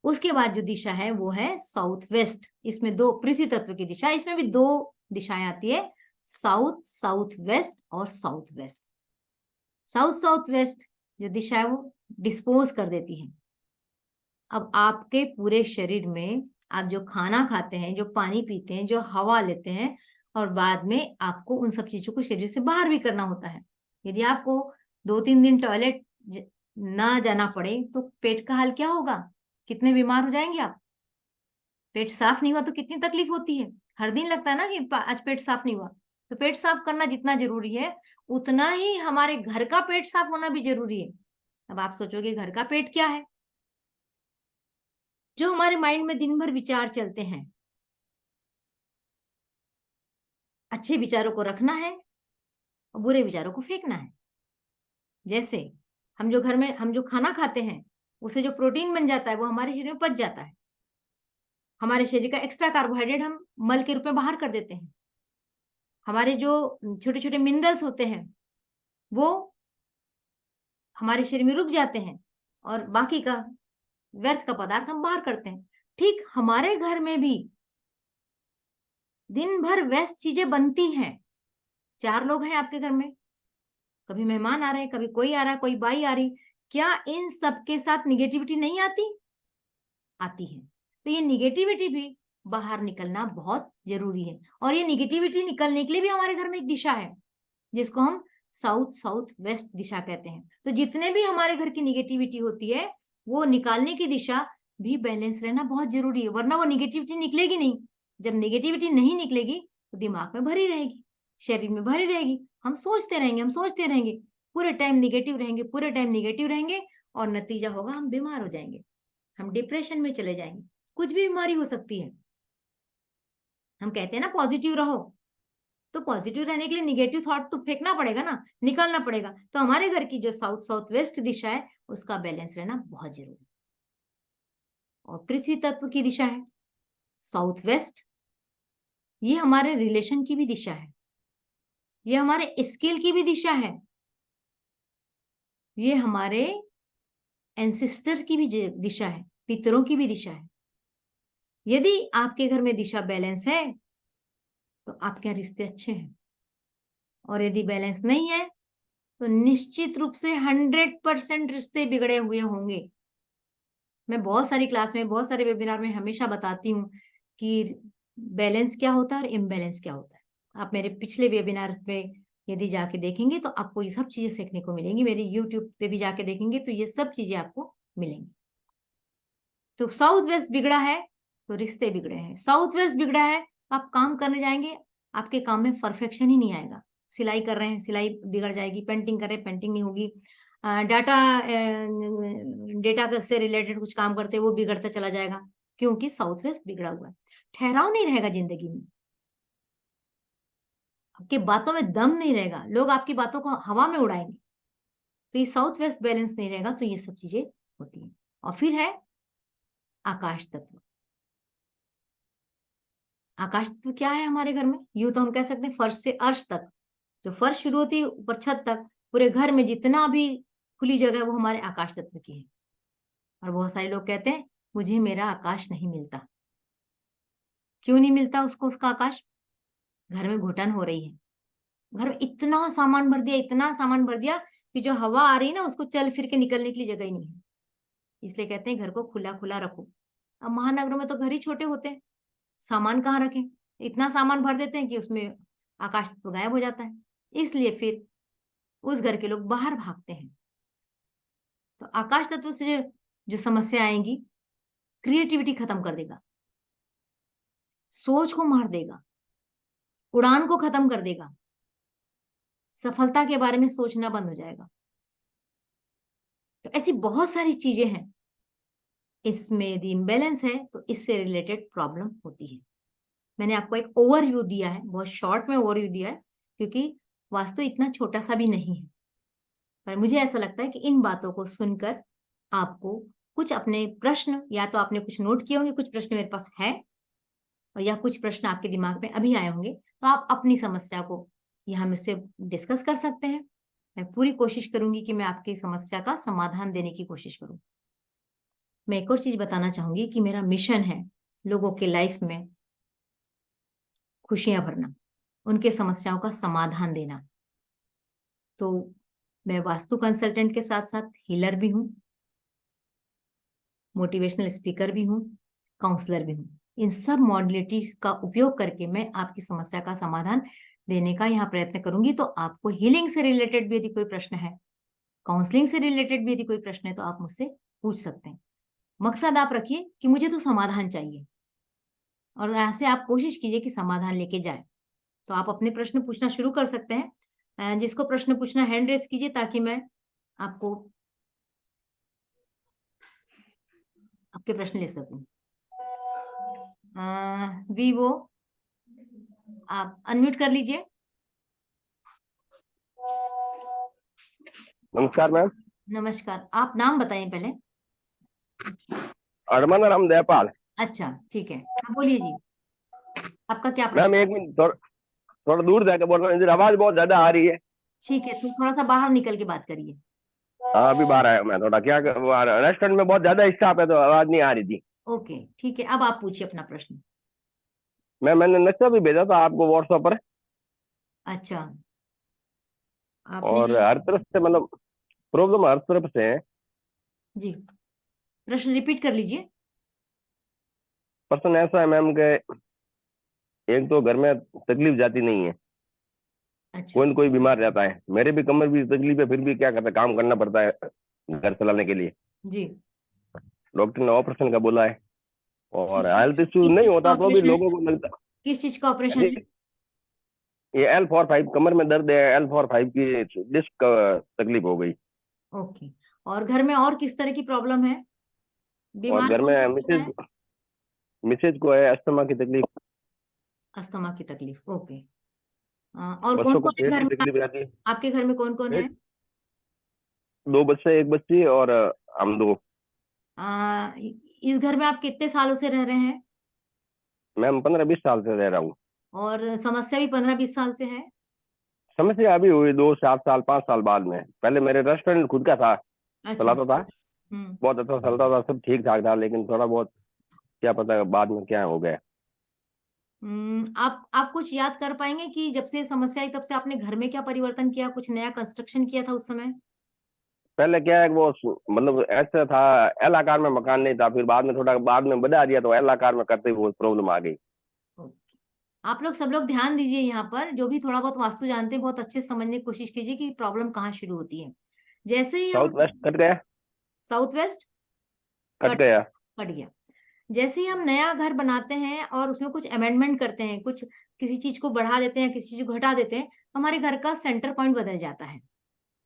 उसके बाद जो दिशा है वो है साउथ वेस्ट। इसमें दो, पृथ्वी तत्व की दिशा, इसमें भी दो दिशाएं आती है, साउथ साउथ वेस्ट और south west. South south west जो दिशा है वो डिस्पोज कर देती है। अब आपके पूरे शरीर में आप जो खाना खाते हैं, जो पानी पीते हैं, जो हवा लेते हैं, और बाद में आपको उन सब चीजों को शरीर से बाहर भी करना होता है। यदि आपको 2-3 दिन टॉयलेट ना जाना पड़े तो पेट का हाल क्या होगा, कितने बीमार हो जाएंगे आप। पेट साफ नहीं हुआ तो कितनी तकलीफ होती है। हर दिन लगता है ना कि आज पेट साफ नहीं हुआ। तो पेट साफ करना जितना जरूरी है उतना ही हमारे घर का पेट साफ होना भी जरूरी है। अब आप सोचोगे घर का पेट क्या है, जो हमारे माइंड में दिन भर विचार चलते हैं। अच्छे विचारों को रखना है और बुरे विचारों को फेंकना है। जैसे हम जो घर में हम जो खाना खाते हैं उसे जो प्रोटीन बन जाता है वो हमारे शरीर में पच जाता है। हमारे शरीर का एक्स्ट्रा कार्बोहाइड्रेट हम मल के रूप में बाहर कर देते हैं। हमारे जो छोटे छोटे मिनरल्स होते हैं वो हमारे शरीर में रुक जाते हैं और बाकी का व्यर्थ का पदार्थ हम बाहर करते हैं। ठीक हमारे घर में भी दिन भर वेस्ट चीजें बनती हैं। 4 लोग हैं आपके घर में, कभी मेहमान आ रहे हैं, कभी कोई आ रहा है, कोई बाई आ रही, क्या इन सब के साथ निगेटिविटी नहीं आती? आती है। तो ये निगेटिविटी भी बाहर निकलना बहुत जरूरी है। और ये निगेटिविटी निकलने के लिए भी हमारे घर में एक दिशा है जिसको हम साउथ साउथ वेस्ट दिशा कहते हैं। तो जितने भी हमारे घर की निगेटिविटी होती है वो निकालने की दिशा भी बैलेंस रहना बहुत जरूरी है, वरना वो निगेटिविटी निकलेगी नहीं। जब निगेटिविटी नहीं निकलेगी तो दिमाग में भरी रहेगी, शरीर में भरी रहेगी, हम सोचते रहेंगे, हम सोचते रहेंगे, पूरे टाइम निगेटिव रहेंगे, पूरे टाइम निगेटिव रहेंगे, और नतीजा होगा हम बीमार हो जाएंगे, हम डिप्रेशन में चले जाएंगे, कुछ भी बीमारी हो सकती है। हम कहते हैं ना पॉजिटिव रहो, तो पॉजिटिव रहने के लिए निगेटिव थॉट तो फेंकना पड़ेगा ना, निकालना पड़ेगा। तो हमारे घर की जो साउथ साउथ वेस्ट दिशा है उसका बैलेंस रहना बहुत जरूरी है। और पृथ्वी तत्व की दिशा है साउथ वेस्ट, ये हमारे रिलेशन की भी दिशा है, ये हमारे स्किल की भी दिशा है, ये हमारे एंसेस्टर की भी दिशा है, पितरों की भी दिशा है। यदि आपके घर में दिशा बैलेंस है तो आपके यहाँ रिश्ते अच्छे हैं, और यदि बैलेंस नहीं है तो निश्चित रूप से 100% रिश्ते बिगड़े हुए होंगे। मैं बहुत सारी क्लास में, बहुत सारे वेबिनार में हमेशा बताती हूँ कि बैलेंस क्या होता है और इम्बैलेंस क्या होता है। आप मेरे पिछले वेबिनार पे यदि जाके देखेंगे तो आपको ये सब चीजें सीखने को मिलेंगी। मेरे यूट्यूब पे भी जाके देखेंगे तो ये सब चीजें आपको मिलेंगी। तो साउथ वेस्ट बिगड़ा है तो रिश्ते बिगड़े हैं, साउथ वेस्ट बिगड़ा है तो आप काम करने जाएंगे, आपके काम में परफेक्शन ही नहीं आएगा। सिलाई कर रहे हैं, सिलाई बिगड़ जाएगी, पेंटिंग कर रहे हैं, पेंटिंग नहीं होगी, डेटा से रिलेटेड कुछ काम करते हैं वो बिगड़ता चला जाएगा, क्योंकि साउथ वेस्ट बिगड़ा हुआ है। ठहराव नहीं रहेगा जिंदगी में, आपके बातों में दम नहीं रहेगा, लोग आपकी बातों को हवा में उड़ाएंगे। तो ये साउथ वेस्ट बैलेंस नहीं रहेगा तो ये सब चीजें होती हैं। और फिर है आकाश तत्व। आकाश तत्व क्या है हमारे घर में? यूं तो हम कह सकते हैं फर्श से अर्श तक, जो फर्श शुरू होती है ऊपर छत तक, पूरे घर में जितना भी खुली जगह है वो हमारे आकाश तत्व की है। और बहुत सारे लोग कहते हैं मुझे मेरा आकाश नहीं मिलता। क्यों नहीं मिलता उसको उसका आकाश? घर में घुटन हो रही है, घर में इतना सामान भर दिया, इतना सामान भर दिया कि जो हवा आ रही है ना उसको चल फिर के निकलने के लिए जगह ही नहीं है। इसलिए कहते हैं घर को खुला खुला रखो। अब महानगरों में तो घर ही छोटे होते हैं, सामान कहाँ रखें? इतना सामान भर देते हैं कि उसमें आकाश तत्व गायब हो जाता है। इसलिए फिर उस घर के लोग बाहर भागते हैं। तो आकाश तत्व से जो समस्या आएंगी, क्रिएटिविटी खत्म कर देगा, सोच को मार देगा, उड़ान को खत्म कर देगा, सफलता के बारे में सोचना बंद हो जाएगा। तो ऐसी बहुत सारी चीजें हैं। इसमें यदि इम्बैलेंस है तो इससे रिलेटेड प्रॉब्लम होती है। मैंने आपको एक ओवरव्यू दिया है, बहुत शॉर्ट में ओवरव्यू दिया है, क्योंकि वास्तु इतना छोटा सा भी नहीं है। पर मुझे ऐसा लगता है कि इन बातों को सुनकर आपको कुछ अपने प्रश्न, या तो आपने कुछ नोट किए होंगे, कुछ प्रश्न मेरे पास है, और या कुछ प्रश्न आपके दिमाग में अभी आए होंगे, तो आप अपनी समस्या को यहाँ मुझसे डिस्कस कर सकते हैं। मैं पूरी कोशिश करूंगी कि मैं आपकी समस्या का समाधान देने की कोशिश करूं। मैं एक और चीज बताना चाहूंगी कि मेरा मिशन है लोगों के लाइफ में खुशियां भरना, उनके समस्याओं का समाधान देना। तो मैं वास्तु कंसल्टेंट के साथ साथ हीलर भी हूँ, मोटिवेशनल स्पीकर भी हूँ, काउंसलर भी हूँ। इन सब मॉडलिटी का उपयोग करके मैं आपकी समस्या का समाधान देने का यहाँ प्रयत्न करूंगी। तो आपको हीलिंग से रिलेटेड भी यदि कोई प्रश्न है, काउंसलिंग से रिलेटेड भी यदि कोई प्रश्न है, तो आप मुझसे पूछ सकते हैं। मकसद आप रखिए कि मुझे तो समाधान चाहिए, और ऐसे आप कोशिश कीजिए कि समाधान लेके जाए। तो आप अपने प्रश्न पूछना शुरू कर सकते हैं। जिसको प्रश्न पूछना हैंड रेस कीजिए, ताकि मैं आपको आपके प्रश्न ले सकूं। वीवो, आप अनम्यूट कर लीजिए। नमस्कार मैम। नमस्कार, आप नाम बताइए पहले। अरमान राम दयापाल। अच्छा ठीक है, आप बोलिए जी, आपका क्या मैम प्रश्न? एक मिनट, थोड़ा दूर जाके बोल रहा हूँ, इधर आवाज बहुत ज्यादा आ रही है। ठीक है, तो थोड़ा सा बाहर निकल के बात करिए। हाँ अभी बाहर आया मैं, थोड़ा क्या रेस्टोरेंट में बहुत ज्यादा स्टाफ है तो आवाज नहीं आ रही थी। ओके ठीक है, अब आप पूछिए अपना प्रश्न। मैंने नक्शा भी भेजा था आपको व्हाट्सएप पर, अच्छा, और आपने? हर तरफ से मतलब प्रॉब्लम हर तरफ से है। जी, प्रश्न रिपीट कर लीजिए। पर्सन ऐसा है मैम के, एक तो घर में तकलीफ जाती नहीं है, अच्छा कोई न कोई बीमार रहता है। मेरे भी कमर भी तकलीफ है, फिर भी क्या करता है, काम करना पड़ता है घर चलाने के लिए। जी, डॉक्टर ने ऑपरेशन का बोला है, और किस हेल्थ इश्यू किस नहीं चीज का होता तो भी ऑपरेशन है? लोगों को लगता किस चीज का ऑपरेशन है है? ये L45 कमर में दर्द है, L45 की डिस्क तकलीफ हो गई। ओके, और घर में और किस तरह की प्रॉब्लम है? और बीमार घर कौन में कौन होता है? मिसेज को है अस्थमा की तकलीफ, अस्थमा की तकलीफ, ओके। और कौन बच्चों को कौन है पेट घर की में? तकलीफ रहती है। आपके घर में कौन कौन है? पेट, 2 बच्चे, एक बच्ची, और हम 2। इस घर में आप कितने सालों से रह रहे हैं? मैम 15-20 साल से रह रहा हूँ। और समस्या भी 15-20 साल से है? समस्या अभी हुई 2-7 साल 5 साल बाद में। पहले मेरे रेस्टोरेंट खुद का था, अच्छा। चलाता था, बहुत अच्छा चलता था, सब ठीक ठाक था, लेकिन थोड़ा बहुत क्या पता बाद में क्या हो गया। आप कुछ याद कर पाएंगे कि जब से समस्या आई तब से आपने घर में क्या परिवर्तन किया, कुछ नया कंस्ट्रक्शन किया था उस समय? पहले क्या है वो मतलब ऐसा था, एल आकार में मकान नहीं था, फिर बाद में थोड़ा बाद में बढ़ा दिया तो एल आकार में करते हुए प्रॉब्लम आ गई। ओके, आप लोग सब लोग ध्यान दीजिए यहाँ पर, जो भी थोड़ा बहुत वास्तु जानते हैं बहुत अच्छे से समझने की कोशिश कीजिए कि प्रॉब्लम कहाँ शुरू होती है। जैसे ही हम साउथ वेस्ट कट गया, साउथ वेस्ट कट गया। कट गया। जैसे ही हम नया घर बनाते हैं और उसमें कुछ अमेंडमेंट करते हैं, कुछ किसी चीज को बढ़ा देते हैं, किसी चीज को घटा देते हैं, हमारे घर का सेंटर पॉइंट बदल जाता है,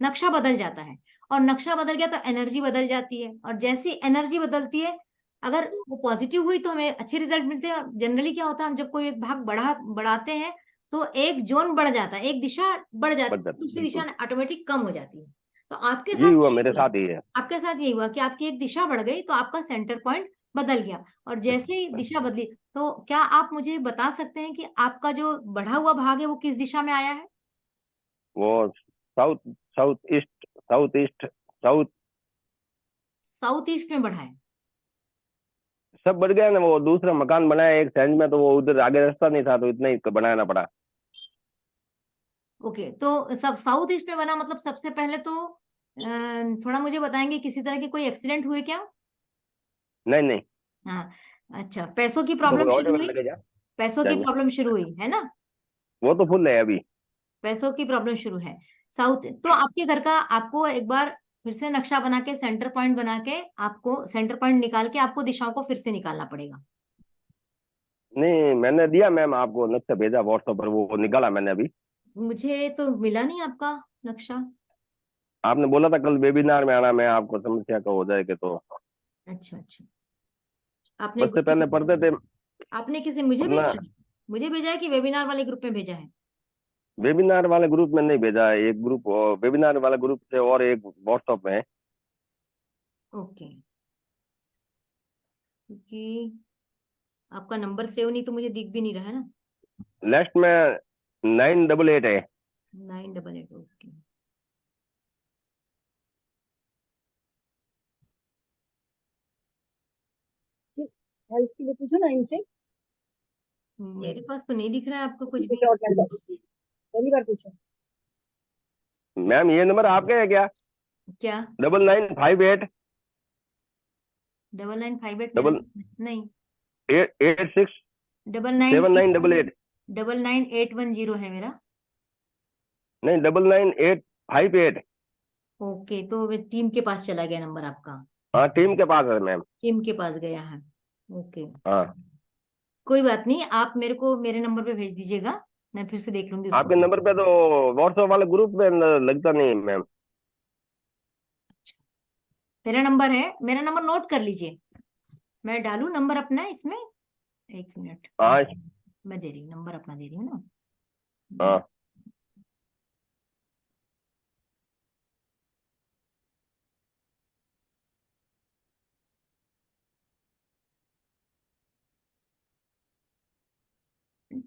नक्शा बदल जाता है। और नक्शा बदल गया तो एनर्जी बदल जाती है, और जैसी एनर्जी बदलती है, अगर वो पॉजिटिव हुई तो हमें अच्छे रिजल्ट मिलते हैं। और जनरली क्या होता है, हम जब कोई एक भाग बढ़ाते हैं तो एक जोन बढ़ जाता है, एक दिशा बढ़ जाती है, दूसरी दिशा बिल्कुल। ऑटोमेटिक कम हो जाती है। तो आपके जी साथ हुआ, यही मेरे हुआ, साथ ही है। आपके साथ यही हुआ कि आपकी एक दिशा बढ़ गई तो आपका सेंटर पॉइंट बदल गया, और जैसे ही दिशा बदली तो क्या आप मुझे बता सकते हैं कि आपका जो बढ़ा हुआ भाग है वो किस दिशा में आया है? वो south, south east, south east, south, south east में बढ़ा है। सब बढ़ गया ना। वो दूसरा मकान बनाया एक सेंज में, तो वो उधर आगे रास्ता नहीं था, तो इतना ही बनाना पड़ा। ओके, तो सब साउथ ईस्ट में बना, मतलब सबसे पहले तो थोड़ा मुझे बताएंगे किसी तरह के कोई एक्सीडेंट हुए क्या? नहीं नहीं, हाँ, अच्छा, पैसों की तो प्रॉब्लम कोई शुरू ऑटो में हुई? लगे जा पैसों की जाएंगे। प्रॉब्लम शुरू हुई है ना? वो तो फुल है अभी। पैसों की प्रॉब्लम शुरू है। साउथ, तो आपके घर का, आपको एक बार फिर से नक्शा बना के सेंटर पॉइंट बना के, आपको सेंटर पॉइंट निकाल के आपको दिशाओं को फिर से निकालना पड़ेगा। नहीं, मैंने दिया मैम आपको नक्शा, भेजा व्हाट्सएप पर, वो निकाला मैंने अभी। मुझे तो मिला नहीं आपका नक्शा। आपने बोला था कल वेबिनार में आना, मैं आपको समस्या का हो जाएगा तो। अच्छा अच्छा, आपने उससे ग्रुप में पहले पढ़ते थे आपने किसी मुझे अपना। भेजा है? मुझे भेजा है कि वेबिनार वाले ग्रुप में भेजा है? वेबिनार वाले ग्रुप में नहीं भेजा है, एक ग्रुप वेबिनार वाला ग्रुप से और एक व्हाट्सएप में है। ओके, क्योंकि आपका नंबर सेव नहीं तो मुझे दिख भी नहीं रहा है ना। लास्ट में 988 है। 988, ओके। हेल्थ के लिए पूछो ना इनसे। मेरे पास तो नहीं दिख रहा है आपका कुछ भी। पहली बार पूछो। मैम ये नंबर आपका है क्या? क्या? 9958 9958 मेरा डबल नहीं। 86 99 7988। 99810 है मेरा। नहीं, 99858। ओके, तो वे टीम के पास चला गया नंबर आपका। हाँ, टीम के पास है मैम। टीम के पास गया है। ओके, हाँ, कोई बात नहीं, आप मेरे को मेरे नंबर पे भेज दीजिएगा, मैं फिर से देख लूंगी उसको। आपके नंबर पे तो व्हाट्सएप वाले ग्रुप में लगता नहीं है मैम। मेरा नंबर नोट कर लीजिए। मैं डालू नंबर अपना इसमें, एक मिनट। हाँ मैं दे रही हूँ नंबर अपना, दे रही हूँ ना।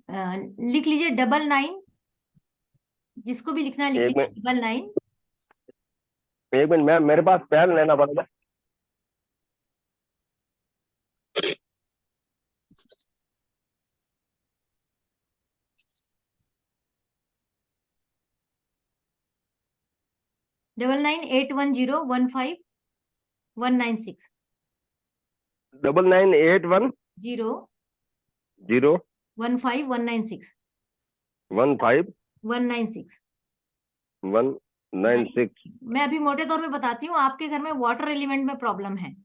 हाँ, लिख लीजिए 99, जिसको भी लिखना है लिख एक लीजिए, मिनट 99। एक मिनट मैम, मेरे पास पेन लेना पड़ेगा। डबल 9810151961 9981 0 0 15196 15 196। 196। मैं अभी मोटे तौर पे बताती हूँ, आपके घर में वाटर एलिमेंट में प्रॉब्लम है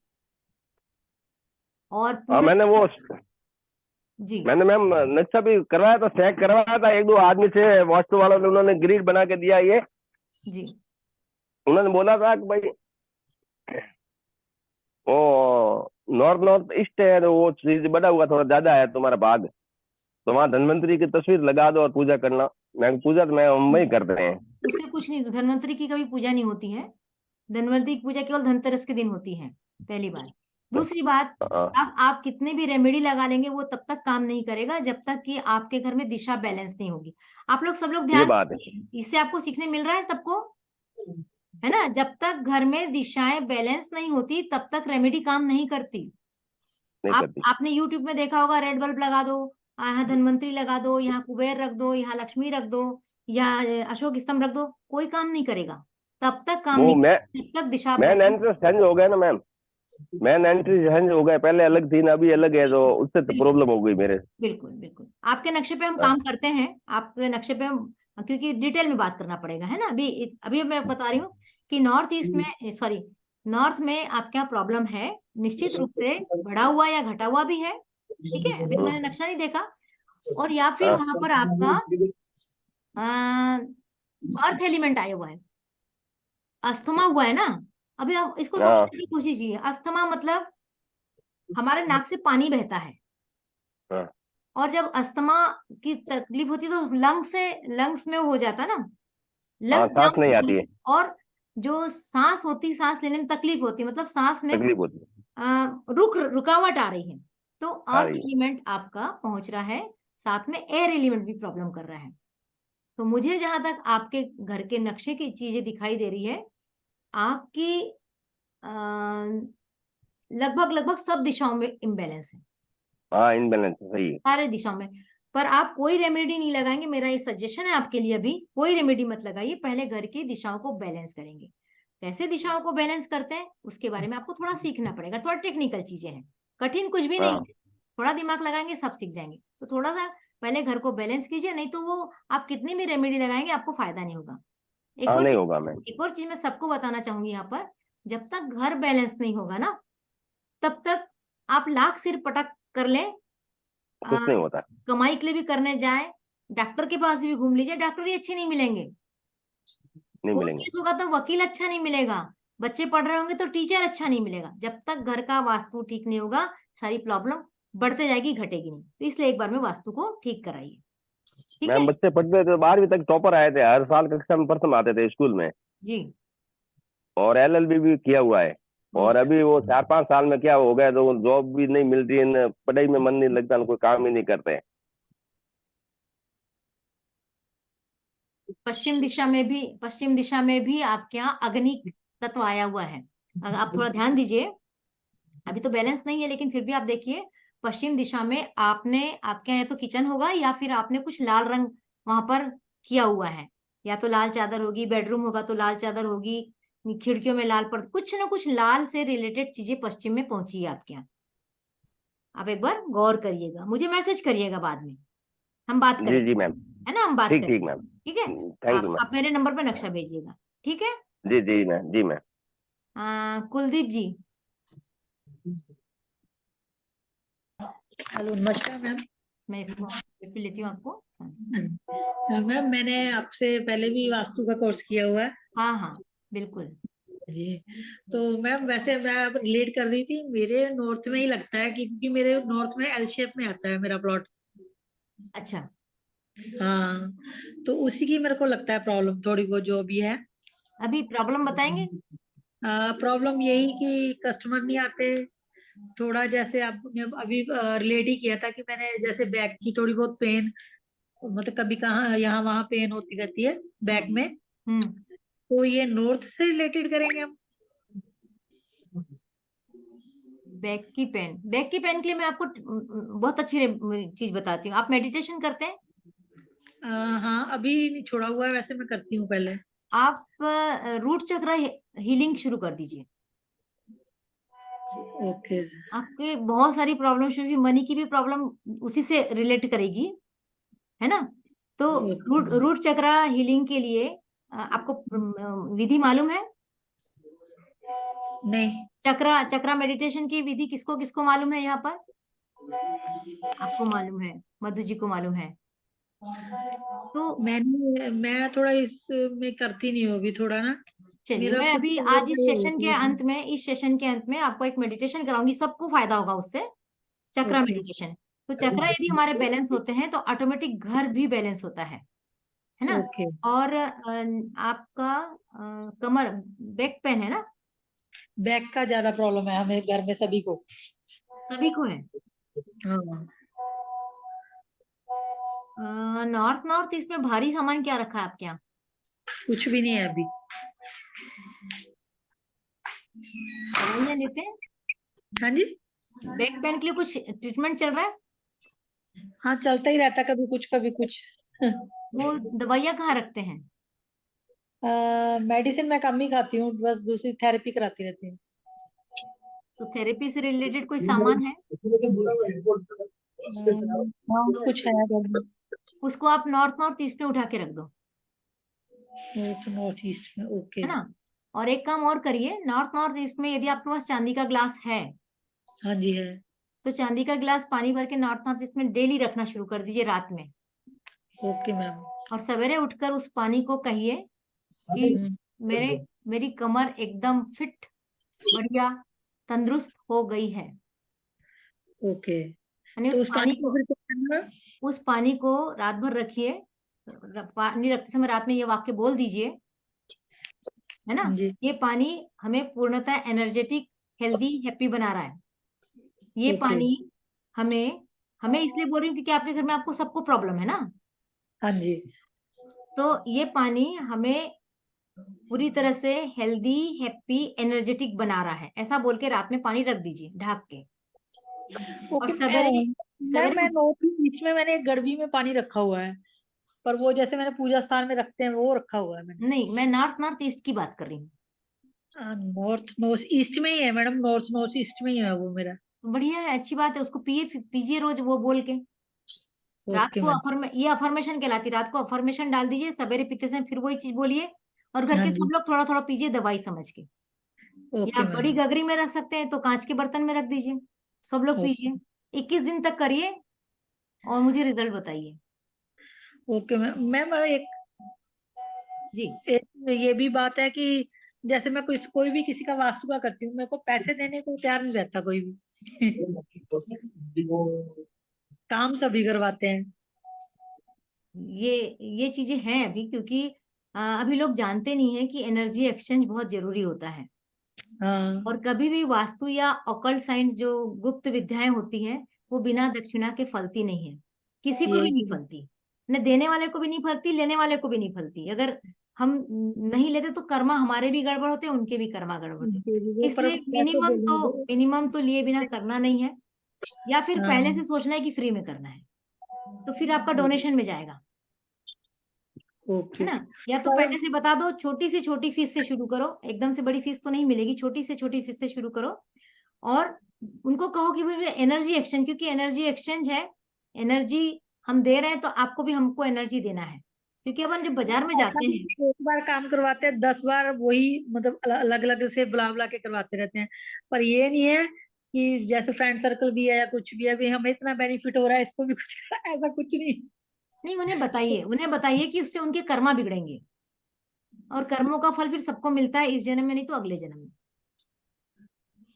और हाँ, पूरा। जी, मैंने मैम नक्शा भी करवाया था, चेक करवाया था एक दो आदमी से, वास्तु वालों ने, उन्होंने ग्रिड बना के दिया ये। जी, उन्होंने बोला था कि भाई वो नॉर्थ नॉर्थ ईस्ट है, तो वो चीज बड़ा हुआ थोड़ा ज्यादा है तुम्हारा भाग, तो वहाँ धनवंतरी की तस्वीर लगा दो और पूजा करना। मैं पूजा तो मैं हम ही कर रहे हैं। उससे कुछ नहीं, धन्वंतरी की कभी पूजा नहीं होती है। धन्वंतरी की पूजा केवल धनतेरस के दिन होती है, पहली बात। दूसरी बात, हाँ, आप कितने भी रेमेडी लगा लेंगे वो तब तक काम नहीं करेगा जब तक कि आपके घर में दिशा बैलेंस नहीं होगी। आप लोग सब लोग ये ध्यान बात है। दीजिए, इससे आपको सीखने मिल रहा है सबको, है ना? जब तक घर में दिशाएं बैलेंस नहीं होती तब तक रेमेडी काम नहीं करती। नहीं करती। आपने यूट्यूब में देखा होगा, रेड बल्ब लगा दो, यहाँ धनवंतरी लगा दो, यहाँ कुबेर रख दो, यहाँ लक्ष्मी रख दो, या अशोक स्तंभ रख दो, कोई काम नहीं करेगा। तब तक काम वो नहीं करेगा जब तक दिशा मैन बैलेंस। एंट्री चेंज हो गया ना मैम, मैन एंट्री चेंज हो गया, पहले अलग थी ना अभी अलग है, तो उससे तो बिल्कुल प्रॉब्लम हो गई मेरे। बिल्कुल बिल्कुल, आपके नक्शे पे हम हाँ, काम करते हैं। आपके नक्शे पे हम, क्योंकि डिटेल में बात करना पड़ेगा, है ना? अभी अभी मैं बता रही हूँ कि नॉर्थ ईस्ट में, सॉरी, नॉर्थ में आपका प्रॉब्लम है, निश्चित रूप से बढ़ा हुआ या घटा हुआ भी है। ठीक है, अभी तो मैंने नक्शा नहीं देखा। और या फिर हाँ, वहां पर आपका अर्थ एलिमेंट आया हुआ है, अस्थमा हुआ है ना। अभी आप इसको हाँ, समझने की कोशिश कीजिए। अस्थमा मतलब हमारे नाक से पानी बहता है, हाँ, और जब अस्थमा की तकलीफ होती है तो लंग्स में हो जाता है ना, हाँ, लंग्स सांस जाम नहीं होते आती हैं है। और जो सांस होती, सांस लेने में तकलीफ होती है, मतलब सांस में तकलीफ कुछ होती है। रुकावट आ रही है, तो आ अर्थ रही है। एलिमेंट आपका पहुंच रहा है, साथ में एयर एलिमेंट भी प्रॉब्लम कर रहा है। तो मुझे जहां तक आपके घर के नक्शे की चीजें दिखाई दे रही है, आपकी लगभग लगभग सब दिशाओं में इम्बैलेंस है, हाँ, इनबैलेंस सही है। सारे दिशाओं में। पर आप कोई रेमेडी नहीं लगाएंगे, मेरा ये सजेशन है आपके लिए, अभी कोई रेमेडी मत लगाइए, पहले घर की दिशाओं को बैलेंस करेंगे। कैसे दिशाओं को बैलेंस करते हैं उसके बारे में आपको थोड़ा सीखना पड़ेगा, थोड़ा टेक्निकल चीजें हैं, कठिन कुछ भी नहीं हाँ, है, थोड़ा दिमाग लगाएंगे सब सीख जाएंगे। तो थोड़ा सा पहले घर को बैलेंस कीजिए, नहीं तो वो आप कितनी भी रेमेडी लगाएंगे आपको फायदा नहीं होगा। हाँ नहीं होगा मैम। एक और चीज मैं सबको बताना चाहूंगी यहाँ पर, जब तक घर बैलेंस नहीं होगा ना, तब तक आप लाख सिर पटक कर लें, कुछ नहीं होता। कमाई के लिए भी करने जाए, डॉक्टर के पास भी घूम लीजिए, डॉक्टर ही अच्छे नहीं मिलेंगे, नहीं कोर्ट मिलेंगे। केस होगा तो वकील अच्छा नहीं मिलेगा, बच्चे पढ़ रहे होंगे तो टीचर अच्छा नहीं मिलेगा। जब तक घर का वास्तु ठीक नहीं होगा, सारी प्रॉब्लम बढ़ते जाएगी, घटेगी नहीं। तो इसलिए एक बार में वास्तु को ठीक कराइए, ठीक है मैम बच्चे पढ़ते थे 12वीं तक टॉपर आए थे, हर साल कक्षा में प्रथम आते थे स्कूल में, जी। और LLB भी किया हुआ है। और अभी वो 4-5 साल में क्या हो गया, तो जॉब भी नहीं मिलती है, न पढ़ाई में मन नहीं लगता, न कोई काम ही नहीं करते। पश्चिम दिशा में भी आपके यहाँ अग्नि तत्व आया हुआ है, अगर आप थोड़ा ध्यान दीजिए। अभी तो बैलेंस नहीं है, लेकिन फिर भी आप देखिए, पश्चिम दिशा में आपने, आपके यहाँ या तो किचन होगा या फिर आपने कुछ लाल रंग वहां पर किया हुआ है, या तो लाल चादर होगी, बेडरूम होगा तो लाल चादर होगी, खिड़कियों में लाल पर्दा, कुछ ना कुछ लाल से रिलेटेड चीजें पश्चिम में पहुंची है आपके यहाँ। आप एक बार गौर करिएगा, मुझे मैसेज करिएगा बाद में, हम बात जी करेंगे, जी मैम। है ना, हम बात ठीक करेंगे। ठीक मैम। ठीक है, थैंक यू आप मैम। मेरे नंबर पे नक्शा भेजिएगा, ठीक है। जी जी मैम, जी मैम। कुलदीप जी। हेलो, नमस्कार मैम। मैं इसको पे लेती हूँ आपको। मैम मैंने आपसे पहले भी वास्तु का कोर्स किया हुआ है हाँ हाँ बिल्कुल। जी। तो मैम वैसे मैं अब रिलेट कर रही थी, मेरे नॉर्थ में ही लगता है क्योंकि मेरे नॉर्थ में एल शेप में आता है मेरा प्लॉट। अच्छा, हाँ, तो उसी की मेरे को लगता है प्रॉब्लम थोड़ी बहुत जो भी है। अभी प्रॉब्लम बताएंगे। प्रॉब्लम यही कि कस्टमर नहीं आते, थोड़ा जैसे आपने अभी रिलेट ही किया था कि मैंने जैसे बैक की थोड़ी बहुत पेन, मतलब कभी कहाँ यहाँ वहाँ पेन होती रहती है बैक में, हम्म। तो ये नॉर्थ से रिलेटेड करेंगे हम। बैक की पेन के लिए मैं आपको बहुत अच्छी चीज बताती हूँ। आप मेडिटेशन करते हैं? हाँ, अभी नहीं छोड़ा हुआ है, वैसे मैं करती हूँ पहले। आप रूट चक्र हीलिंग शुरू कर दीजिए। ओके। आपके बहुत सारी प्रॉब्लम शुरू हुई, मनी की भी प्रॉब्लम उसी से रिलेट करेगी, है ना। तो रूट चक्र हीलिंग के लिए आपको विधि मालूम है? नहीं। चक्रा मेडिटेशन की विधि किसको किसको मालूम है यहाँ पर? आपको मालूम है, मधु जी को मालूम है। तो मैं थोड़ा इसमें करती नहीं हूँ अभी, थोड़ा ना चलिए, मेरा मैं खुद अभी का आज इस सेशन के होती है। अंत में, इस सेशन के अंत में आपको एक मेडिटेशन कराऊंगी, सबको फायदा होगा उससे। चक्रा ओके। मेडिटेशन। तो चक्रा यदि हमारे बैलेंस होते हैं तो ऑटोमेटिक घर भी बैलेंस होता है ना। ओके। और आपका कमर, बैक पेन है ना? बैक का ज्यादा प्रॉब्लम है हमें घर में सभी को। सभी को है। हाँ। नॉर्थ नॉर्थ ईस्ट में भारी सामान क्या रखा है आपके यहाँ? कुछ भी नहीं है अभी। दवाइयाँ लेते हैं? हाँ जी। बैक पेन के लिए कुछ ट्रीटमेंट चल रहा है? हाँ, चलता ही रहता, कभी कुछ कभी कुछ। वो दवाइयाँ कहाँ रखते हैं? मेडिसिन मैं कम ही खाती हूँ, बस दूसरी थेरेपी कराती रहती हूँ। तो थेरेपी से रिलेटेड कोई सामान है? हाँ, कुछ है घर में। उसको आप नॉर्थ नॉर्थ ईस्ट में उठा के रख दो, नॉर्थ ईस्ट में। ओके। है ना। और एक काम और करिए, नॉर्थ नॉर्थ ईस्ट में यदि आपके पास चांदी का ग्लास है, हाँ जी है। तो चांदी का गिलास पानी भर के नॉर्थ नॉर्थ ईस्ट में डेली रखना शुरू कर दीजिए रात में। Okay ma'am. और सवेरे उठकर उस पानी को कहिए कि मेरी कमर एकदम फिट, बढ़िया, तंदुरुस्त हो गई है। ओके। यानी तो उस पानी को फिर क्या करना है? उस पानी को रात भर रखिए। पानी रखते समय रात में ये वाक्य बोल दीजिए है ना। जी ये पानी हमें पूर्णतः एनर्जेटिक, हेल्दी, हैप्पी बना रहा है। ये ओके पानी हमें हमें इसलिए बोल रही हूँ क्योंकि आपके घर में आपको सबको प्रॉब्लम है ना। हाँ जी तो ये पानी हमें पूरी तरह से हेल्दी, हैप्पी, एनर्जेटिक बना रहा है, ऐसा बोल के रात में पानी रख दीजिए ढक के। और ओके सवेरे मैम, मैं सवेरे नॉर्थ ईस्ट में मैंने एक गड़बी में पानी रखा हुआ है, पर वो जैसे मैंने पूजा स्थान में रखते हैं वो रखा हुआ है मैंने। नहीं, मैं नॉर्थ ईस्ट की बात कर रही हूँ। नॉर्थ नॉर्थ ईस्ट में ही है मैडम, नॉर्थ नॉर्थ ईस्ट में ही है वो मेरा। बढ़िया है, अच्छी बात है, उसको पीजिए रोज वो बोल के। रात ओके को मैम। ये अफर्मेशन कहलाती है। रात को अफर्मेशन डाल दीजिए, सवेरे पीते समय फिर वही चीज बोलिए। और घर हाँ के जी सब लोग थोड़ा थोड़ा पीजिए दवाई समझ के। या ओके आप बड़ी मैम। गगरी में रख सकते हैं तो कांच के बर्तन में रख दीजिए, सब लोग पीजिए। 21 दिन तक करिए और मुझे रिजल्ट बताइए। Okay ma'am. मैम एक जी। एक ये भी बात है कि जैसे मैं कोई भी किसी का वास्तु का करती हूँ, मेरे को पैसे देने को तैयार नहीं रहता कोई भी। काम सभी करवाते हैं। ये चीजें हैं अभी, क्योंकि अभी लोग जानते नहीं है कि एनर्जी एक्सचेंज बहुत जरूरी होता है। हाँ और कभी भी वास्तु या ऑकल्ट साइंस जो गुप्त विद्याएं होती हैं वो बिना दक्षिणा के फलती नहीं है, किसी को भी नहीं यही फलती। न देने वाले को भी नहीं फलती, लेने वाले को भी नहीं फलती। अगर हम नहीं लेते तो कर्मा हमारे भी गड़बड़ होते हैं, उनके भी कर्मा गड़बड़ होते हैं। वो पर इसलिए कैसे बोलेंगे। मिनिमम तो लिए बिना करना नहीं है। या फिर पहले से हाँ सोचना है कि फ्री में करना है, तो फिर आपका डोनेशन में जाएगा, है ओके। ना। या तो पर पहले से बता दो, छोटी से छोटी फीस से शुरू करो, एकदम से बड़ी फीस तो नहीं मिलेगी, छोटी से छोटी फीस से शुरू करो। और उनको कहो कि भाई एनर्जी एक्सचेंज, क्योंकि एनर्जी एक्सचेंज है, एनर्जी हम दे रहे हैं तो आपको भी हमको एनर्जी देना है। क्योंकि अपन जब बाजार में ऐसा जाते नहीं हैं, कि एक बार काम करवाते हैं 10 बार वही, मतलब अलग अलग से बुला बुला के करवाते रहते हैं। पर ये नहीं है कि जैसे फ्रेंड सर्कल भी है या कुछ भी है, भी हमें इतना बेनिफिट हो रहा है इसको भी कुछ ऐसा कुछ नहीं। नहीं, उन्हें बताइए कि उससे उनके कर्मा बिगड़ेंगे, और कर्मों का फल फिर सबको मिलता है, इस जन्म में नहीं तो अगले जन्म में।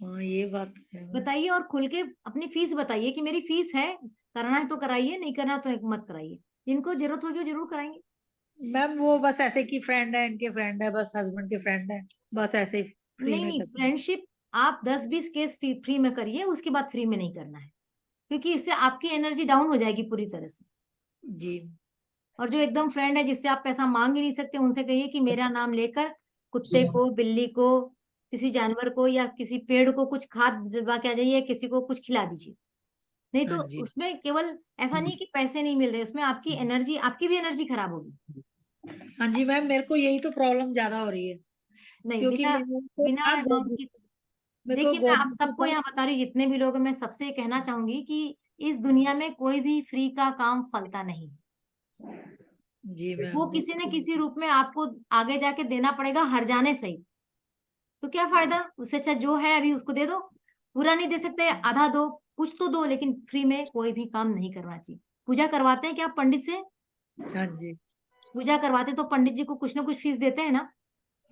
हाँ ये बात है। बताइए और खुल के अपनी फीस बताइए कि मेरी फीस है, करना है तो कराइए, नहीं करना तो मत कराइए। जिनको जरूरत होगी वो जरूर कराएंगे। मैम वो बस ऐसे की फ्रेंड है, इनके फ्रेंड है, बस हस्बैंड के फ्रेंड है, बस ऐसे ही फ्री नहीं में नहीं, करते हैं। फ्रेंडशिप आप 10-20 केस फ्री में करिए, उसके बाद फ्री में नहीं करना है, क्योंकि इससे आपकी एनर्जी डाउन हो जाएगी पूरी तरह से। जी और जो एकदम फ्रेंड है, जिससे आप पैसा मांग ही नहीं सकते, उनसे कहिए कि मेरा नाम लेकर कुत्ते को, बिल्ली को, किसी जानवर को या किसी पेड़ को कुछ खाद दिलवा के आ जाइए, किसी को कुछ खिला दीजिए। नहीं हाँ तो जी उसमें केवल ऐसा नहीं कि पैसे नहीं मिल रहे, उसमें आपकी भी एनर्जी खराब होगी। हाँ जी मैम, मेरे को यही तो प्रॉब्लम ज्यादा हो रही है, नहीं, क्योंकि बिना मेरे को बिना था अमाउंट की। मेरे को देखिए, मैं आप गवर्नमेंट के सबको पास। यहाँ बता रही हूँ, जितने भी लोग हैं, मैं सबसे ये कहना चाहूंगी कि इस दुनिया में कोई भी फ्री का काम फलता नहीं। जी मैम वो किसी न किसी रूप में आपको आगे जाके देना पड़ेगा, हर जाने सही। तो क्या फायदा, उससे अच्छा जो है अभी उसको दे दो। पूरा नहीं दे सकते, आधा दो, कुछ तो दो, लेकिन फ्री में कोई भी काम नहीं करना चाहिए। पूजा करवाते हैं क्या आप पंडित से? हाँ जी पूजा करवाते तो पंडित जी को कुछ ना कुछ फीस देते हैं ना,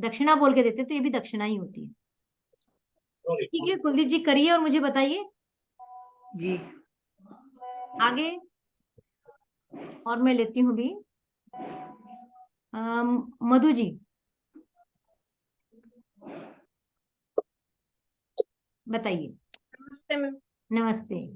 दक्षिणा बोल के देते हैं, तो ये भी दक्षिणा ही होती है। ठीक है कुलदीप जी, करिए और मुझे बताइए जी। आगे। और मैं लेती हूँ भी मधु जी, बताइए। नमस्ते मैम। नमस्ते।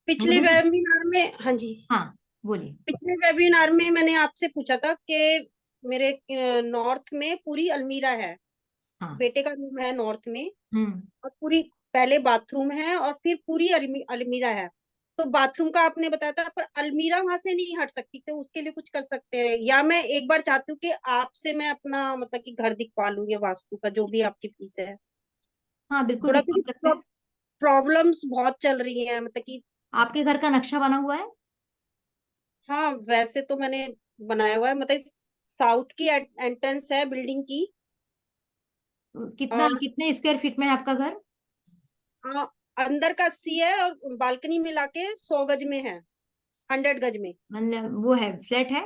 पिछले मधु जी, वेबिनार में, हाँ जी, हाँ बोलिए। पिछले वेबिनार में मैंने आपसे पूछा था कि मेरे नॉर्थ में पूरी अलमीरा है, हाँ। बेटे का रूम है नॉर्थ में, हम्म। और पूरी पहले बाथरूम है और फिर पूरी अलमीरा है। तो बाथरूम का आपने बताया था, पर अलमीरा वहां से नहीं हट सकती, तो उसके लिए कुछ कर सकते हैं? या मैं एक बार चाहती हूँ कि आपसे मैं अपना मतलब कि घर दिखवा लूँ, ये वास्तु का जो भी आपकी फीस है। हाँ बिल्कुल थोड़ा दिखा क्योंकि सकते हैं। प्रॉब्लम्स बहुत चल रही है, मतलब कि आपके घर का नक्शा बना हुआ है? हाँ, वैसे तो मैंने बनाया हुआ है, मतलब साउथ की एंट्रेंस है बिल्डिंग की। कितना, और कितने स्क्वायर फीट में है आपका घर? हाँ, अंदर का 80 है और बालकनी मिला के 100 गज में है, 100 गज में। मतलब वो है, फ्लैट है?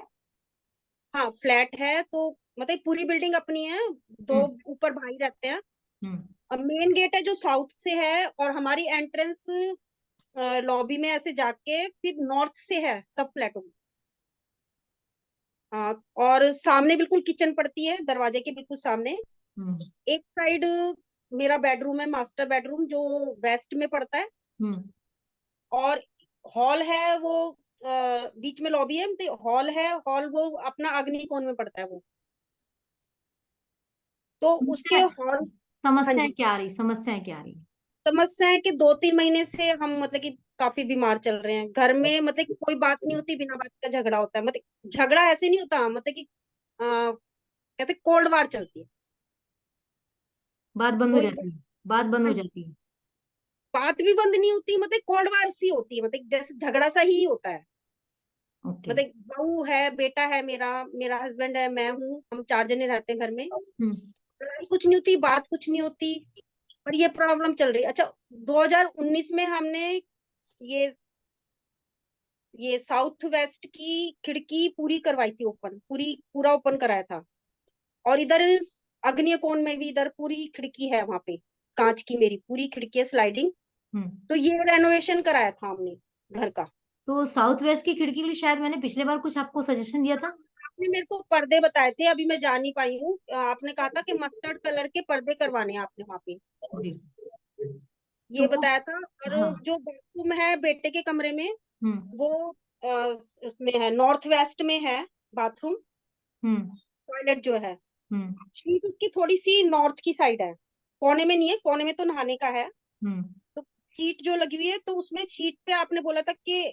हाँ, फ्लैट है, तो मतलब पूरी बिल्डिंग अपनी है, दो हम्म। ऊपर भाई रहते हैं। हम्म। अब मेन गेट है जो साउथ से है, और हमारी एंट्रेंस लॉबी में ऐसे जाके फिर नॉर्थ से है सब फ्लैटों में। हाँ, और सामने बिल्कुल किचन पड़ती है, दरवाजे के बिल्कुल सामने। एक साइड मेरा बेडरूम है, मास्टर बेडरूम, जो वेस्ट में पड़ता है, और हॉल है वो बीच में लॉबी है, मतलब हॉल है, हॉल वो अपना अग्नि कोण में पड़ता है वो। तो उसके हॉल, हाँ समस्याएं जी, क्या आ रही, समस्याएं क्या आ रही? समस्या है कि 2-3 महीने से हम मतलब कि काफी बीमार चल रहे हैं घर में, मतलब कि कोई बात नहीं होती, बिना बात का झगड़ा होता है, मतलब झगड़ा ऐसे नहीं होता, मतलब कि कहते कोल्ड वार चलती है, बात बंद हो कोई जाती है, बात बंद हो हाँ, जाती है। बात भी बंद नहीं होती, मतलब कोल्ड वार सी होती है, मतलब जैसे झगड़ा सा ही होता है। ओके। मतलब बहू है, बेटा है, मेरा मेरा हस्बैंड है, मैं हूँ, हम 4 जने रहते हैं घर में। लड़ाई कुछ नहीं होती, बात कुछ नहीं होती, पर ये प्रॉब्लम चल रही है। अच्छा, 2019 में हमने ये ये साउथ वेस्ट की खिड़की पूरी करवाई थी, ओपन, पूरा ओपन कराया था। और इधर अग्नि कोण में भी इधर पूरी खिड़की है, वहां पे कांच की मेरी पूरी खिड़की है, स्लाइडिंग। तो ये रेनोवेशन कराया था हमने घर का। तो साउथ वेस्ट की खिड़की के लिए शायद मैंने पिछले बार कुछ आपको सजेशन दिया था। आपने मेरे को पर्दे बताए थे, अभी मैं जा नहीं पाई हूँ, आपने कहा था कि मस्टर्ड कलर के पर्दे करवाने हैं आपने वहां पे, जी। तो ये बताया था। और हाँ। जो बाथरूम है बेटे के कमरे में, हम्म। वो उसमें है, नॉर्थ वेस्ट में है बाथरूम, हम्म। टॉयलेट जो है। हम्म। शीट उसकी थोड़ी सी नॉर्थ की साइड है, कोने में नहीं है, कोने में तो नहाने का है। हम्म। तो शीट जो लगी हुई है, तो उसमें शीट पे आपने बोला था कि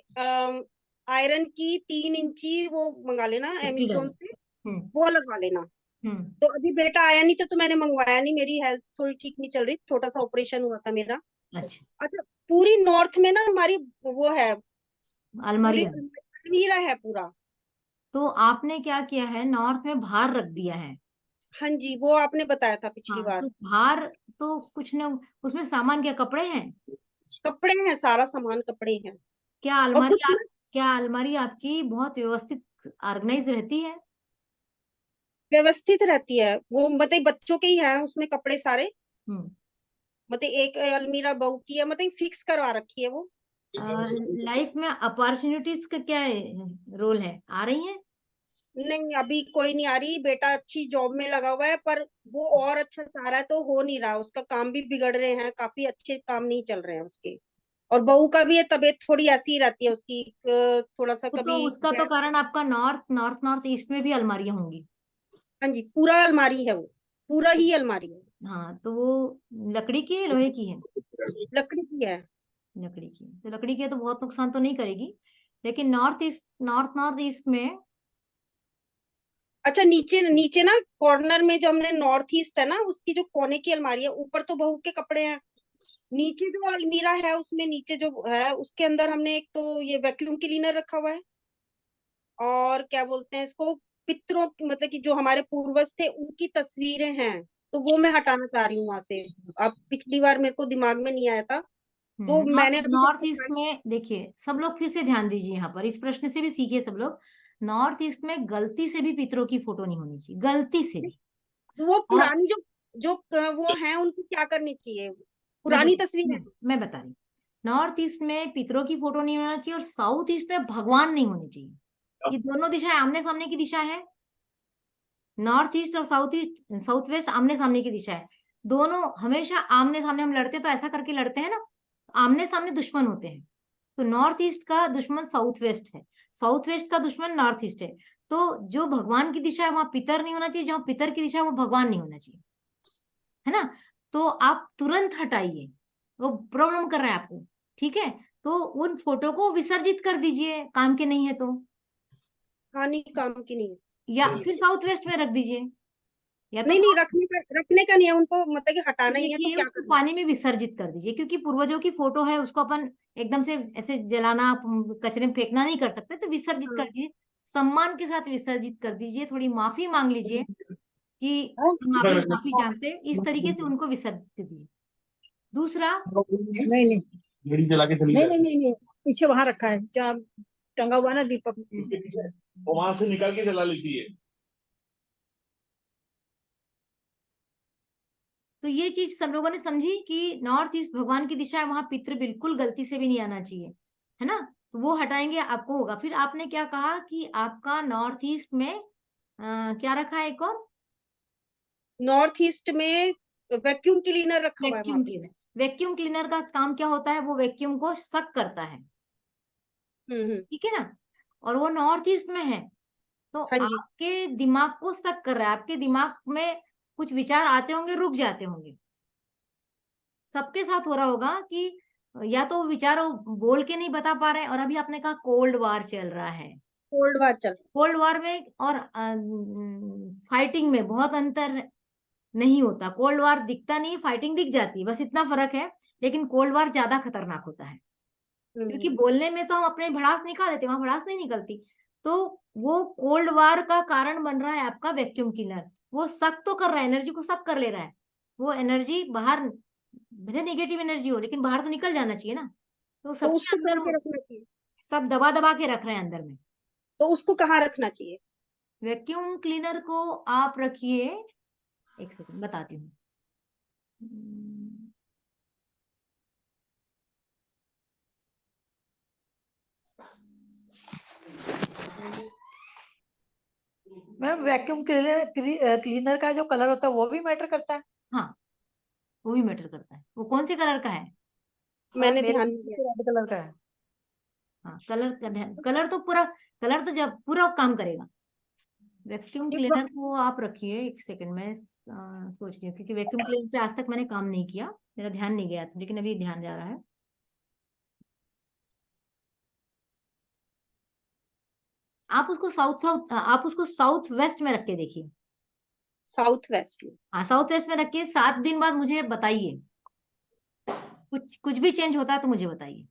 आयरन की 3 इंची वो मंगा लेना पट्टी अमेजोन डाल। से, हम्म। वो लगवा लेना। हम्म। तो अभी बेटा आया नहीं था, तो मैंने मंगवाया नहीं, मेरी हेल्थ थोड़ी ठीक नहीं चल रही, छोटा सा ऑपरेशन हुआ था मेरा। अच्छा। अच्छा, पूरी नॉर्थ में ना हमारी वो है, अलमारी पूरी है। अलमीरा है पूरा। तो आपने क्या किया है, नॉर्थ में बाहर रख दिया है। हाँ जी, वो आपने बताया था पिछली हाँ, बार। तो बाहर तो कुछ न, उसमें सामान क्या, कपड़े हैं? कपड़े हैं, सारा सामान कपड़े हैं। क्या और अलमारी कुछ ना, क्या अलमारी आपकी बहुत व्यवस्थित ऑर्गेनाइज रहती है? व्यवस्थित रहती है वो, मतलब बच्चों के ही है उसमें कपड़े सारे। हम्म। मतलब एक अलमीरा बहू की है, मतलब फिक्स करवा रखी है वो। लाइफ में अपॉर्चुनिटीज का क्या रोल है, आ रही है? नहीं, अभी कोई नहीं आ रही, बेटा अच्छी जॉब में लगा हुआ है, पर वो और अच्छा चाह रहा है, तो हो नहीं रहा, उसका काम भी बिगड़ रहे हैं, काफी अच्छे काम नहीं चल रहे हैं उसके। और बहू का भी ये तबीयत थोड़ी ऐसी ही रहती है उसकी, थोड़ा सा तो कभी उसका तो कारण आपका नॉर्थ ईस्ट में भी अलमारियां होंगी। हाँ जी, पूरा अलमारी है वो, पूरा ही अलमारी है। हाँ, तो वो लकड़ी की है, लोहे की है? लकड़ी की है। लकड़ी की है। तो लकड़ी की है तो बहुत नुकसान तो नहीं करेगी, लेकिन नॉर्थ ईस्ट में। अच्छा, नीचे नीचे ना कॉर्नर में जो हमने नॉर्थ ईस्ट है ना, उसकी जो कोने की अलमारी है, ऊपर तो बहू के कपड़े हैं, नीचे जो अलमीरा है उसमें नीचे जो है, उसके अंदर हमने एक तो ये वैक्यूम क्लीनर रखा हुआ है, और क्या बोलते हैं इसको, पितरों मतलब कि जो हमारे पूर्वज थे उनकी तस्वीरें हैं, तो वो मैं हटाना चाह रही हूँ वहां से। अब पिछली बार मेरे को दिमाग में नहीं आया था, तो मैंने अभी तक नॉर्थ ईस्ट में देखिए, सब लोग फिर से ध्यान दीजिए, यहाँ पर इस प्रश्न से भी सीखिए सब लोग। नॉर्थ ईस्ट में गलती से भी पितरों की फोटो नहीं होनी चाहिए, गलती से भी। वो और पुरानी जो जो वो है उनको क्या करनी चाहिए, मैं पुरानी तस्वीर है। मैं बता रही हूँ। नॉर्थ ईस्ट में पितरों की फोटो नहीं होना चाहिए, और साउथ ईस्ट में भगवान नहीं होने चाहिए। ये दोनों दिशाएं आमने सामने की दिशा है। नॉर्थ ईस्ट और साउथ वेस्ट आमने सामने की दिशा है। दोनों हमेशा आमने सामने, हम लड़ते तो ऐसा करके लड़ते हैं ना, आमने सामने दुश्मन होते हैं। तो नॉर्थ ईस्ट का दुश्मन साउथ वेस्ट है, साउथ वेस्ट का दुश्मन नॉर्थ ईस्ट है। तो जो भगवान की दिशा है वहां पितर नहीं होना चाहिए, जहां पितर की दिशा है वो भगवान नहीं होना चाहिए, है ना? तो आप तुरंत हटाइए, वो प्रॉब्लम कर रहा है आपको। ठीक है, तो उन फोटो को विसर्जित कर दीजिए, काम के नहीं है तो। कहानी काम की नहीं है। या फिर साउथ वेस्ट में रख दीजिए, या तो नहीं नहीं, रखने का नहीं है उनको, मतलब कि हटाना ही है, तो देखिए क्या उसको करना पानी में विसर्जित कर दीजिए, क्योंकि पूर्वजों की फोटो है, उसको अपन एकदम से ऐसे जलाना, कचरे में फेंकना नहीं कर सकते, तो विसर्जित कर है। दीजिए, सम्मान के साथ विसर्जित कर दीजिए, थोड़ी माफी मांग लीजिए कि हाँ। हम आप में माफी चाहते हैं, इस तरीके से उनको विसर्जित कर दीजिए। दूसरा, नहीं नहीं, गाड़ी चला के चली, नहीं, पीछे वहां रखा है जहाँ टंगा हुआ ना दीपक, उसके पीछे वो वहां से निकाल के चला लेती है। तो ये चीज सब लोगों ने समझी कि नॉर्थ ईस्ट भगवान की दिशा है, वहां पितृ बिल्कुल गलती से भी नहीं आना चाहिए, है ना? तो वो हटाएंगे, आपको होगा। फिर आपने क्या कहा कि आपका नॉर्थ ईस्ट में क्या रखा है एक और? नॉर्थ ईस्ट में वैक्यूम क्लीनर रखा हुआ है वहां वैक्यूम पे। क्लीनर, वैक्यूम क्लीनर का काम क्या होता है, वो वैक्यूम को सक करता है, ठीक है ना, और वो नॉर्थ ईस्ट में है, तो हाँ जी। आपके दिमाग को सक कर रहा है, आपके दिमाग में कुछ विचार आते होंगे, रुक जाते होंगे, सबके साथ हो रहा होगा कि या तो वो विचार वो बोल के नहीं बता पा रहे, और अभी आपने कहा कोल्ड वार चल रहा है, कोल्ड वार चल रहा कोल्ड वार में और फाइटिंग में बहुत अंतर नहीं होता, कोल्ड वार दिखता नहीं, फाइटिंग दिख जाती है, बस इतना फर्क है, लेकिन कोल्ड वार ज्यादा खतरनाक होता है, है। क्योंकि बोलने में तो हम अपने भड़ास निकाल देते, वहां भड़ास नहीं निकलती, तो वो कोल्ड वार का कारण बन रहा है आपका वैक्यूम क्लीनर, वो सक तो कर रहा है, एनर्जी को सक कर ले रहा है, वो एनर्जी बाहर, भले नेगेटिव एनर्जी हो लेकिन बाहर तो निकल जाना चाहिए ना, तो तो सबके उसको अंदर कहाँ पे रखना चाहिए? सब दबा दबा के रख रहे हैं अंदर में। तो उसको कहाँ रखना चाहिए? वैक्यूम क्लीनर को आप रखिए, एक सेकंड बताती हूँ, मैम वैक्यूम क्लीनर का जो कलर होता है वो भी मैटर करता है? हाँ वो भी मैटर करता है, वो कौन से कलर का है, मैंने मेरे ध्यान नहीं दिया। रेड कलर का है। हाँ कलर का ध्यान, कलर तो पूरा, कलर तो जब पूरा काम करेगा। वैक्यूम एक बार क्लीनर को आप रखिए, एक सेकंड में सोच रही हूँ, क्योंकि वैक्यूम क्लीनर पे आज तक मैंने काम नहीं किया, मेरा ध्यान नहीं गया था, लेकिन अभी ध्यान जा रहा है। आप उसको साउथ वेस्ट में रख के देखिए, साउथ वेस्ट में। हाँ साउथ वेस्ट में रखिए, 7 दिन बाद मुझे बताइए, कुछ कुछ भी चेंज होता है तो मुझे बताइए।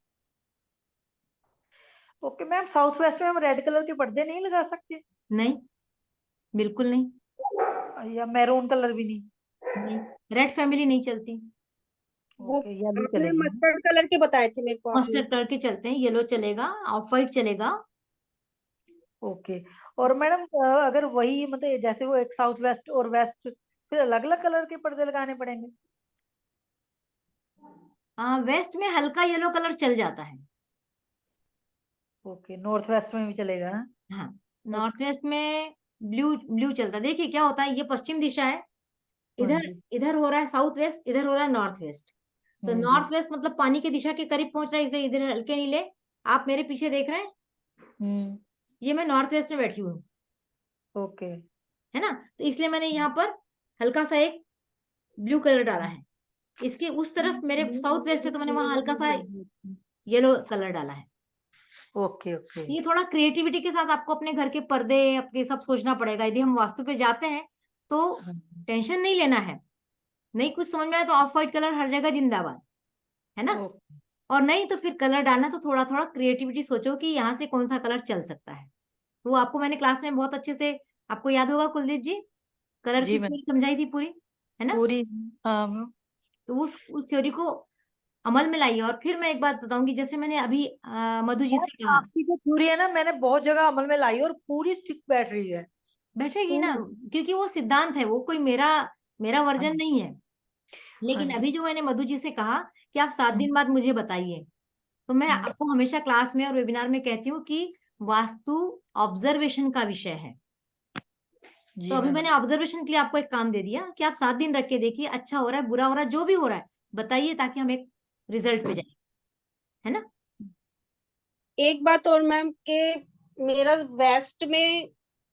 ओके मैम, साउथ वेस्ट में हम रेड कलर के पर्दे नहीं लगा सकते? नहीं, बिल्कुल नहीं, या मैरून कलर भी नहीं? नहीं, रेड फैमिली नहीं चलती, वो ओके, येलो आपने चलेगी। मस्टर्ड कलर के बताए थे मेरे को आपने। मस्टर्ड कलर के चलते हैं, येलो चलेगा, ऑफ वाइट चलेगा। ओके। और मैडम अगर वही मतलब जैसे वो एक साउथ वेस्ट और वेस्ट, फिर अलग अलग कलर के पर्दे लगाने पड़ेंगे? वेस्ट में हल्का येलो कलर चल जाता है, ओके, नॉर्थ वेस्ट में भी चलेगा? हाँ नॉर्थ वेस्ट में ब्लू ब्लू चलता है। देखिए क्या होता है, ये पश्चिम दिशा है, हाँ इधर जी। इधर हो रहा है साउथ वेस्ट, इधर हो रहा है नॉर्थ वेस्ट, तो जी। नॉर्थ वेस्ट मतलब पानी की दिशा के करीब पहुंच रहा है, इसलिए इधर हल्के नीले। आप मेरे पीछे देख रहे हैं, हम्म। ये मैं नॉर्थ वेस्ट में बैठी हूँ, ओके। है ना, तो इसलिए मैंने यहाँ पर हल्का सा एक ब्लू कलर डाला है, इसके उस तरफ मेरे साउथ वेस्ट है, तो मैंने वहां हल्का सा येलो कलर डाला है। Okay okay. ये थोड़ा क्रिएटिविटी के साथ आपको अपने घर के पर्दे आपके सब सोचना पड़ेगा, यदि हम वास्तु पे जाते हैं तो टेंशन नहीं लेना है, नहीं कुछ समझ में आया तो ऑफ व्हाइट कलर हर जगह जिंदाबाद, है ना, और नहीं तो फिर कलर डालना तो थोड़ा थोड़ा क्रिएटिविटी सोचो कि यहाँ से कौन सा कलर चल सकता है, तो वो आपको मैंने क्लास में बहुत अच्छे से, आपको याद होगा कुलदीप जी, कलर जी की मैम, थ्योरी समझाई थी पूरी, है ना, पूरी। हाँ मैम। तो उस थ्योरी को अमल में लाइए। और फिर मैं एक बात बताऊंगी, जैसे मैंने अभी मधु जी से कहा, आपकी जो थ्योरी है ना, मैंने बहुत जगह अमल में लाई और पूरी स्टिक बैठ रही है। बैठेगी ना, क्योंकि वो सिद्धांत है, वो कोई मेरा मेरा वर्जन नहीं है, हाँ लेकिन जी। अभी जो मैंने मधु जी से कहा कि आप 7 दिन बाद मुझे बताइए, तो मैं आपको हमेशा क्लास में और वेबिनार में कहती हूँ कि वास्तु ऑब्जर्वेशन का विषय है, तो अभी मैंने ऑब्जर्वेशन के लिए आपको एक काम दे दिया कि आप 7 दिन रख के देखिए, अच्छा हो रहा है बुरा हो रहा है जो भी हो रहा है बताइए, ताकि हम एक रिजल्ट पे जाए, है ना। एक बात और मैम के मेरा वेस्ट में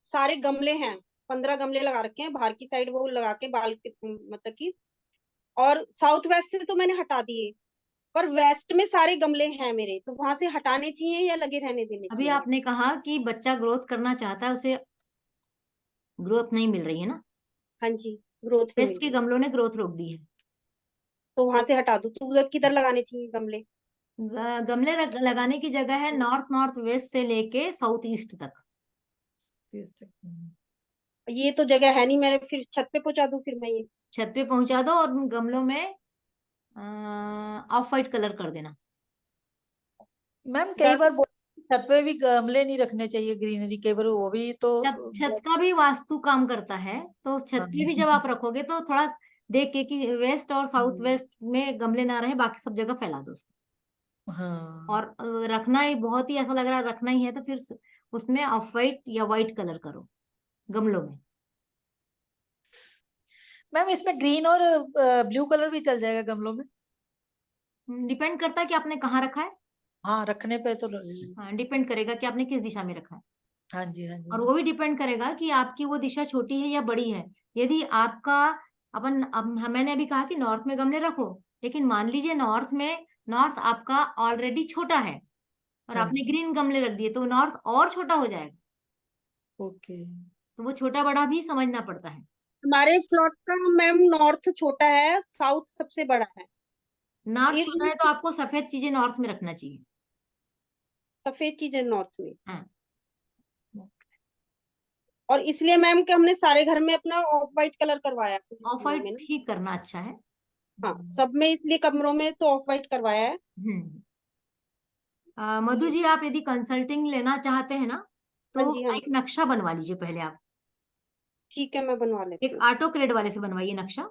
सारे गमले हैं, 15 गमले लगा रखे हैं बाहर की साइड, वो लगा के बाल के मतलब कि, और साउथ वेस्ट से तो मैंने हटा दिए, पर वेस्ट में सारे गमले हैं मेरे, तो वहां से हटाने चाहिए या लगे रहने देने अभी चाहिए? आपने कहा कि बच्चा ग्रोथ करना चाहता है, उसे ग्रोथ नहीं मिल रही है ना, हाँ जी, ग्रोथ नहीं वेस्ट मिल के रही, गमलों ने ग्रोथ रोक दी है, तो वहां से हटा दूं तो उधर किधर लगाने चाहिए गमले? गमले लगाने की जगह है नॉर्थ नॉर्थ वेस्ट से लेके साउथ ईस्ट तक, ये तो जगह है नहीं, मैं फिर छत पे पहुंचा दूं फिर मैं ये? छत पे पहुंचा दो और उन गमलों में ऑफ वाइट कलर कर देना। मैम कई बार छत पे भी गमले नहीं रखने चाहिए, ग्रीनरी, कई बार वो भी तो। छत का भी वास्तु काम करता है, तो छत हाँ। पे भी जब आप रखोगे तो थोड़ा देख के कि वेस्ट और साउथ वेस्ट में गमले ना रहे, बाकी सब जगह फैला दो उसको। हाँ और रखना ही बहुत ही ऐसा लग रहा है रखना ही है, तो फिर उसमें ऑफ वाइट या वाइट कलर करो गमलों में। मैम इसमें ग्रीन और ब्लू कलर भी चल जाएगा गमलों में? डिपेंड करता है कि आपने कहाँ रखा है। हाँ, रखने पे तो हाँ, डिपेंड करेगा कि आपने किस दिशा में रखा है। हाँ जी, हाँ जी। और वो भी डिपेंड करेगा कि आपकी वो दिशा छोटी है या बड़ी है। यदि आपका मैंने अभी कहा कि नॉर्थ में गमले रखो, लेकिन मान लीजिए नॉर्थ आपका ऑलरेडी छोटा है और हाँ आपने जी। ग्रीन गमले रख दिए, तो नॉर्थ और छोटा हो जाएगा। ओके। तो वो छोटा बड़ा भी समझना पड़ता है। हमारे प्लॉट का मैम नॉर्थ छोटा है, साउथ सबसे बड़ा है। नॉर्थ एक छोटा है तो आपको सफेद चीजें नॉर्थ में रखना चाहिए। सफेद चीजें नॉर्थ में। हाँ, और इसलिए मैम कि हमने सारे घर में अपना ऑफ वाइट कलर करवाया है ऑफ कमरों में वाइट ना। ठीक करना अच्छा है। हाँ, सब में इसलिए कमरों में तो ऑफ वाइट करवाया है। मधु जी, आप यदि कंसल्टिंग लेना चाहते हैं ना, हाँ तो जी, हाँ एक नक्शा बनवा लीजिए पहले आप। ठीक है, मैं बनवा लेती एक हूँ। ऑटो क्रेड वाले से बनवाइए नक्शा।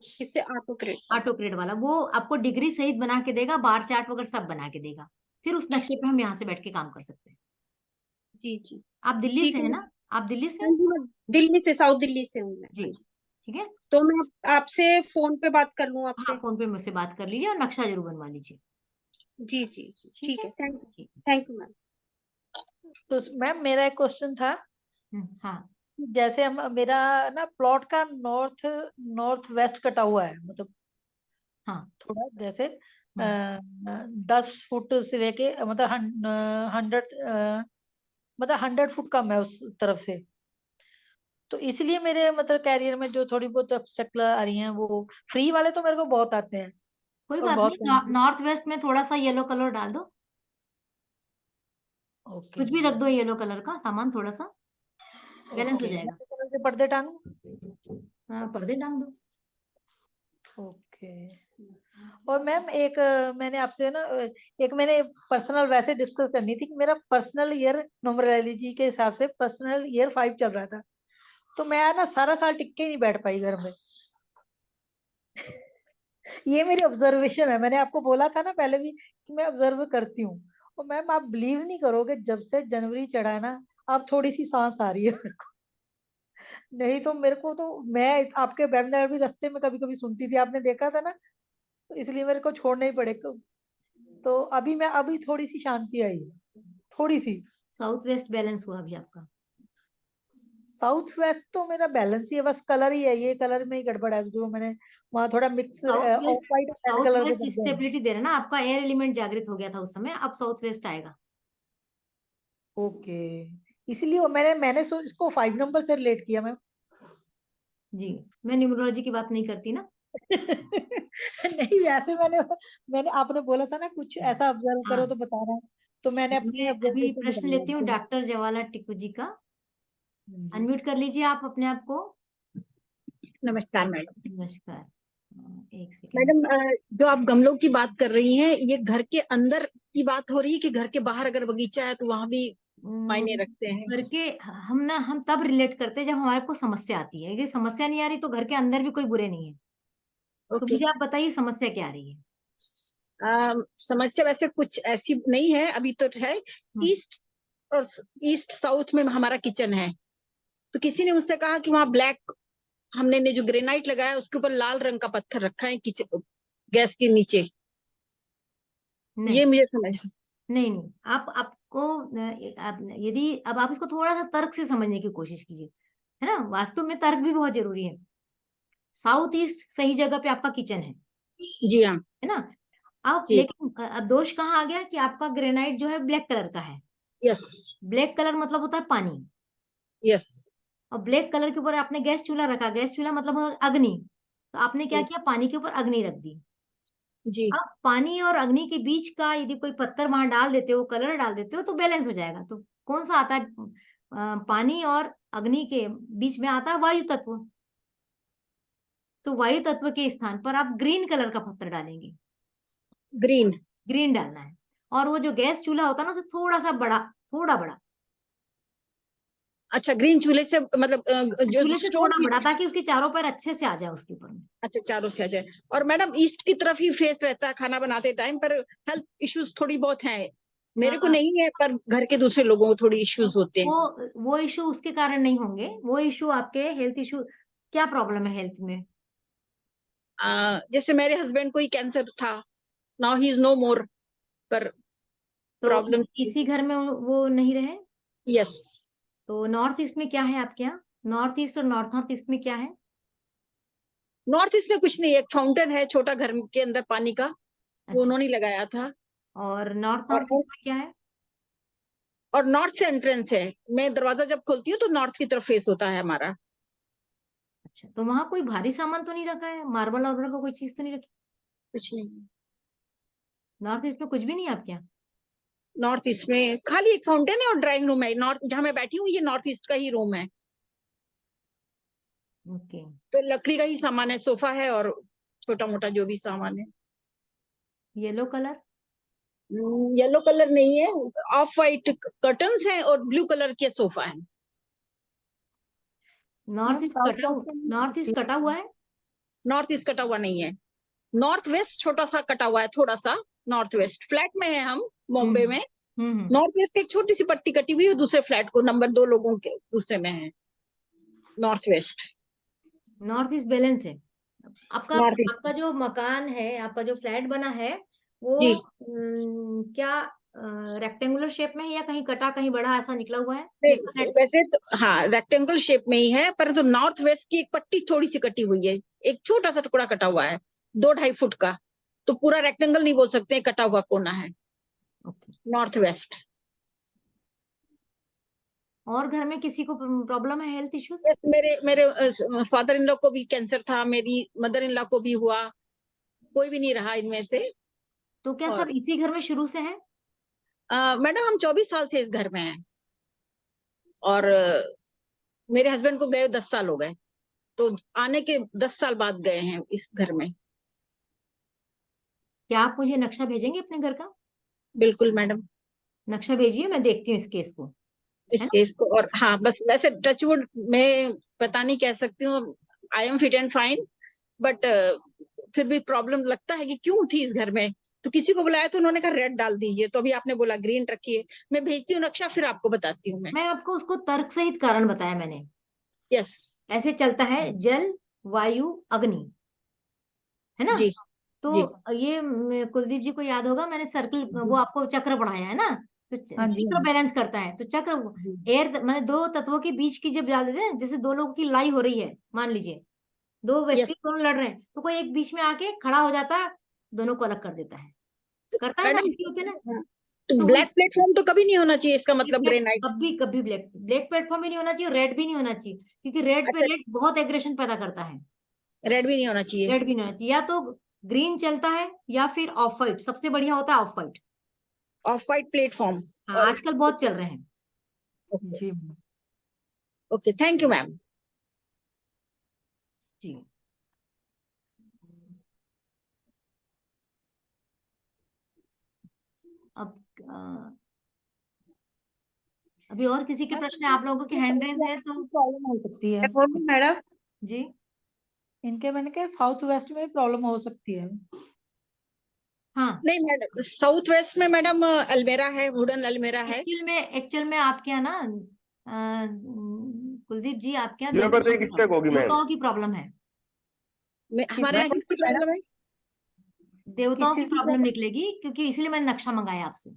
किससे? Auto crate. ऑटो क्रेड वाला वो आपको डिग्री सहित बना के देगा, बार चार्ट वगैरह सब बना के देगा। फिर उस नक्शे पे हम यहाँ से बैठ के काम कर सकते हैं। जी जी, आप दिल्ली ठीक से है। है ना? आप दिल्ली से हाँ हैं? जी, मैं दिल्ली से, साउथ दिल्ली से हूँ मैं। जी, हाँ जी। ठीक है। तो मैं आपसे फोन पे बात कर लूँ आपसे? हाँ, फोन पे मुझसे बात कर लीजिए और नक्शा जरूर बनवा लीजिए। जी जी, ठीक है। ठीक। Thank you ma'am. तो मैम मेरा एक क्वेश्चन था, हाँ, जैसे हम मेरा ना प्लॉट का नॉर्थ वेस्ट कटा हुआ है, मतलब हाँ, थोड़ा जैसे 10 फुट से लेके मतलब 100 फुट कम है उस तरफ से। तो इसलिए मेरे मतलब कैरियर में जो थोड़ी बहुत ऑब्स्टेकल आ रही हैं, वो फ्री वाले तो मेरे को बहुत आते हैं कोई और बात बहुत नहीं। नॉर्थ वेस्ट में थोड़ा सा येलो कलर डाल दो। ओके कुछ भी रख दो येलो कलर का सामान, थोड़ा सा बैलेंस हो ओके। जाएगा। कलर के पर्दे टांगू? हाँ, पर्दे टांग दो। ओके। और मैम एक मैंने आपसे ना एक मैंने पर्सनल वैसे डिस्कस करनी थी कि मेरा पर्सनल ईयर न्यूमरोलॉजी के हिसाब से पर्सनल ईयर 5 चल रहा था, तो मैं ना सारा साल टिक के नहीं बैठ पाई घर में। ये मेरी ऑब्जर्वेशन है, मैंने आपको बोला था ना पहले भी कि मैं ऑब्जर्व करती हूँ। और मैम आप बिलीव नहीं करोगे, जब से जनवरी चढ़ा है ना, अब थोड़ी सी सांस आ रही है मेरे को। नहीं तो मेरे को तो, मैं आपके वेबिनार भी रास्ते में कभी कभी सुनती थी, आपने देखा था ना, तो इसलिए मेरे को छोड़ना ही पड़े। तो अभी थोड़ी सी शांति आई है, थोड़ी सी। साउथ वेस्ट बैलेंस हुआ अभी आपका। साउथ वेस्ट तो मेरा बैलेंस ही है, बस कलर ही है, ये कलर में ही गड़बड़ है, जो मैंने वहां थोड़ा मिक्स ऑफ वाइट और रेड साउथ कलर के वेस्ट कर दिया है। स्टेबिलिटी दे रहा है ना, आपका एयर एलिमेंट जागृत हो गया था उस समय, अब साउथ वेस्ट आएगा। ओके, इसलिए मैंने इसको 5 नंबर से रिलेट किया मैम। जी, मैं न्यूमरोलॉजी की बात नहीं करती ना। नहीं, वैसे मैंने आपने बोला था ना कुछ ऐसा ऑब्जर्व करो हाँ, तो बता रहा हूँ, तो मैंने अपनी मैं अभी ऑब्जर्वेशन प्रश्न बताई लेती हूँ आपको। डॉक्टर जवाहरलाल टिक्कू जी का। जी। अनम्यूट कर लीजिए आप अपने आप को। नमस्कार मैडम। नमस्कार। एक सेकेंड। मैडम, जो आप गमलों की बात कर रही हैं, ये घर के अंदर की बात हो रही है कि घर के बाहर अगर बगीचा है तो वहां भी मायने रखते हैं? घर के हम तब रिलेट करते हैं जब हमारे को समस्या आती है। यदि समस्या नहीं आ रही तो घर के अंदर भी कोई बुरे नहीं है। तो ओके। मुझे आप बताइए समस्या क्या आ रही है। समस्या वैसे कुछ ऐसी नहीं है अभी तो है। ईस्ट और ईस्ट साउथ में हमारा किचन है, तो किसी ने मुझसे कहा कि वहाँ ब्लैक, हमने ने जो ग्रेनाइट लगाया उसके ऊपर लाल रंग का पत्थर रखा है किचन गैस के नीचे। नहीं, ये मुझे समझ नहीं, आपको यदि अब आप इसको थोड़ा सा तर्क से समझने की कोशिश कीजिए, है ना। वास्तु में तर्क भी बहुत जरूरी है। साउथ ईस्ट सही जगह पे आपका किचन है जी हाँ, है ना। अब जी। लेकिन अब दोष कहाँ आ गया कि आपका ग्रेनाइट जो है ब्लैक कलर का है। यस, ब्लैक कलर मतलब होता है पानी, यस। और ब्लैक कलर के ऊपर आपने गैस चूल्हा रखा। गैस चूल्हा मतलब अग्नि। तो आपने क्या किया, पानी के ऊपर अग्नि रख दी। जी, अब पानी और अग्नि के बीच का यदि कोई पत्थर वहां डाल देते हो, कलर डाल देते हो, तो बैलेंस हो जाएगा। तो कौन सा आता है, पानी और अग्नि के बीच में आता है वायु तत्व। तो वायु तत्व के स्थान पर आप ग्रीन कलर का पत्थर डालेंगे। ग्रीन। ग्रीन डालना है। और वो जो गैस चूल्हा होता है ना, उसे थोड़ा सा बड़ा, थोड़ा बड़ा, अच्छा, ग्रीन चूल्हे से मतलब जो चूल्हे से स्टोव थोड़ा बड़ा, ताकि उसके चारों पैर अच्छे से आ जाए उसके ऊपर में। अच्छा, चारों से आ जाए। और मैडम, ईस्ट की तरफ ही फेस रहता है खाना बनाते टाइम, पर हेल्थ इश्यूज थोड़ी बहुत हैं। मेरे को नहीं है, पर घर के दूसरे लोगों को थोड़ी इश्यूज होते हैं। वो इशू उसके कारण नहीं होंगे। वो इशू आपके हेल्थ इशू क्या प्रॉब्लम है हेल्थ में? जैसे मेरे हस्बैंड को ही कैंसर था, नाउ ही इज नो मोर, पर तो प्रॉब्लम। इसी घर में वो नहीं रहे? यस। तो नॉर्थ ईस्ट में क्या है आपके यहाँ? नॉर्थ ईस्ट और नॉर्थ ईस्ट में क्या है? नॉर्थ ईस्ट में कुछ नहीं, एक फाउंटेन है छोटा घर के अंदर पानी का, वो अच्छा, उन्होंने लगाया था। और नॉर्थ और ईस्ट में क्या है? और नॉर्थ से एंट्रेंस है, मैं दरवाजा जब खोलती हूँ तो नॉर्थ की तरफ फेस होता है हमारा। अच्छा, तो वहां कोई भारी सामान तो नहीं रखा है? मार्बल वार्बल का कोई चीज तो नहीं रखी? कुछ नहीं, नॉर्थ ईस्ट में कुछ भी नहीं है आपके यहाँ? नॉर्थ ईस्ट में खाली एक फाउंटेन है और ड्राइंग रूम है। नॉर्थ जहाँ मैं बैठी हूँ ये नॉर्थ ईस्ट का ही रूम है, ओके। तो लकड़ी का ही सामान है, सोफा है और छोटा मोटा जो भी सामान है। Yellow colour? येलो कलर नहीं है, ऑफ वाइट कर्टन्स हैं और ब्लू कलर के सोफा है। नॉर्थ ईस्ट कटा हुआ है? नॉर्थ ईस्ट कटा हुआ नहीं है, नॉर्थ वेस्ट छोटा सा कटा हुआ है, थोड़ा सा। नॉर्थ वेस्ट फ्लैट में है हम बॉम्बे में। नॉर्थ वेस्ट की एक छोटी सी पट्टी कटी हुई है, दूसरे फ्लैट को नंबर 2 लोगों के दूसरे में है north west. North east balance है आपका? नॉर्थ ईस्ट आपका जो मकान है, आपका जो फ्लैट बना है वो जी। क्या रेक्टेंगुलर शेप में है या कहीं कटा कहीं बड़ा ऐसा निकला हुआ है? कैसा नहीं, फ्लैट? वैसे तो हाँ रेक्टेंगल शेप में ही है, परंतु नॉर्थ वेस्ट की एक पट्टी थोड़ी सी कटी हुई है, एक छोटा सा टुकड़ा कटा हुआ है 2-2.5 फुट का, तो पूरा रेक्टेंगल नहीं बोल सकते, कटा हुआ कोना है ओके। North west. और घर में किसी को प्रॉब्लम है, हेल्थ इश्यूज? यस, मेरे मेरे फादर इन लॉ को भी कैंसर था, मेरी मदर इन लॉ को भी हुआ, कोई भी नहीं रहा इनमें से। तो क्या सब और इसी घर में शुरू से है? मैडम हम 24 साल से इस घर में हैं, और मेरे हस्बैंड को गए 10 साल हो गए, तो आने के 10 साल बाद गए हैं इस घर में। क्या आप मुझे नक्शा भेजेंगे अपने घर का? बिल्कुल मैडम, नक्शा भेजिए, मैं देखती हूँ इस केस को, इस है ना? केस को। और हाँ बस वैसे टचवुड मैं पता नहीं कह सकती हूँ, I am fit and fine, but फिर भी प्रॉब्लम लगता है कि क्यों थी इस घर में। तो किसी को बुलाया तो उन्होंने कहा रेड डाल दीजिए, तो अभी आपने बोला ग्रीन रखिए। मैं भेजती हूँ नक्शा, फिर आपको बताती हूँ मैं। मैं आपको उसको तर्क सहित कारण बताया मैंने। यस ऐसे चलता है, जल वायु अग्नि, है ना? जी तो जी। ये कुलदीप जी को याद होगा, मैंने सर्कल वो आपको चक्र पढ़ाया है ना? तो हाँ जी, चक्र हाँ जी। बैलेंस करता है। तो चक्र एयर मैंने दो तत्वों के बीच की जब डाल देते हैं, जैसे दो लोगों की लड़ाई हो रही है, मान लीजिए दो व्यक्ति यस दोनों लड़ रहे हैं, तो कोई एक बीच में आके खड़ा हो जाता है, दोनों को अलग कर देता है। करता है ना, मैडम, ऐसे होते हैं ना? तो तो ब्लैक प्लेटफॉर्म तो कभी नहीं होना चाहिए, इसका मतलब ब्लैक ग्रेनाइट। कभी कभी ब्लैक ब्लैक प्लेटफॉर्म भी नहीं होना चाहिए, रेड भी नहीं होना चाहिए, क्योंकि रेड पे अच्छा, रेड बहुत एग्रेशन पैदा करता है। रेड भी नहीं होना चाहिए। रेड भी नहीं होना चाहिए, या तो ग्रीन चलता है या फिर ऑफ व्हाइट, सबसे बढ़िया होता है off white. Off white platform. हाँ, और आजकल बहुत चल रहे हैं। ओके जी ओके, थैंक यू मैम। जी। अब अभी और किसी के प्रश्न आप लोगों के हैंड रेज है तो? प्रॉब्लम हो सकती है मैडम, जी। इनके, मैंने कहा साउथ वेस्ट में प्रॉब्लम हो सकती है। हाँ, नहीं मैडम, साउथ वेस्ट में मैडम अलमेरा है, वुडन अलमेरा है। एक्चुअल में आपके यहाँ ना कुलदीप जी, आपके यहाँ यहाँ पर तो एक स्टेक होगी मैम। देवताओं की प्रॉब्लम है। हमारे यहाँ किसकी प्रॉब्लम है? देवताओं की चीज़ की प्रॉब्लम निकलेगी, क्योंकि इसलिए मैंने नक्शा मंगाया आपसे,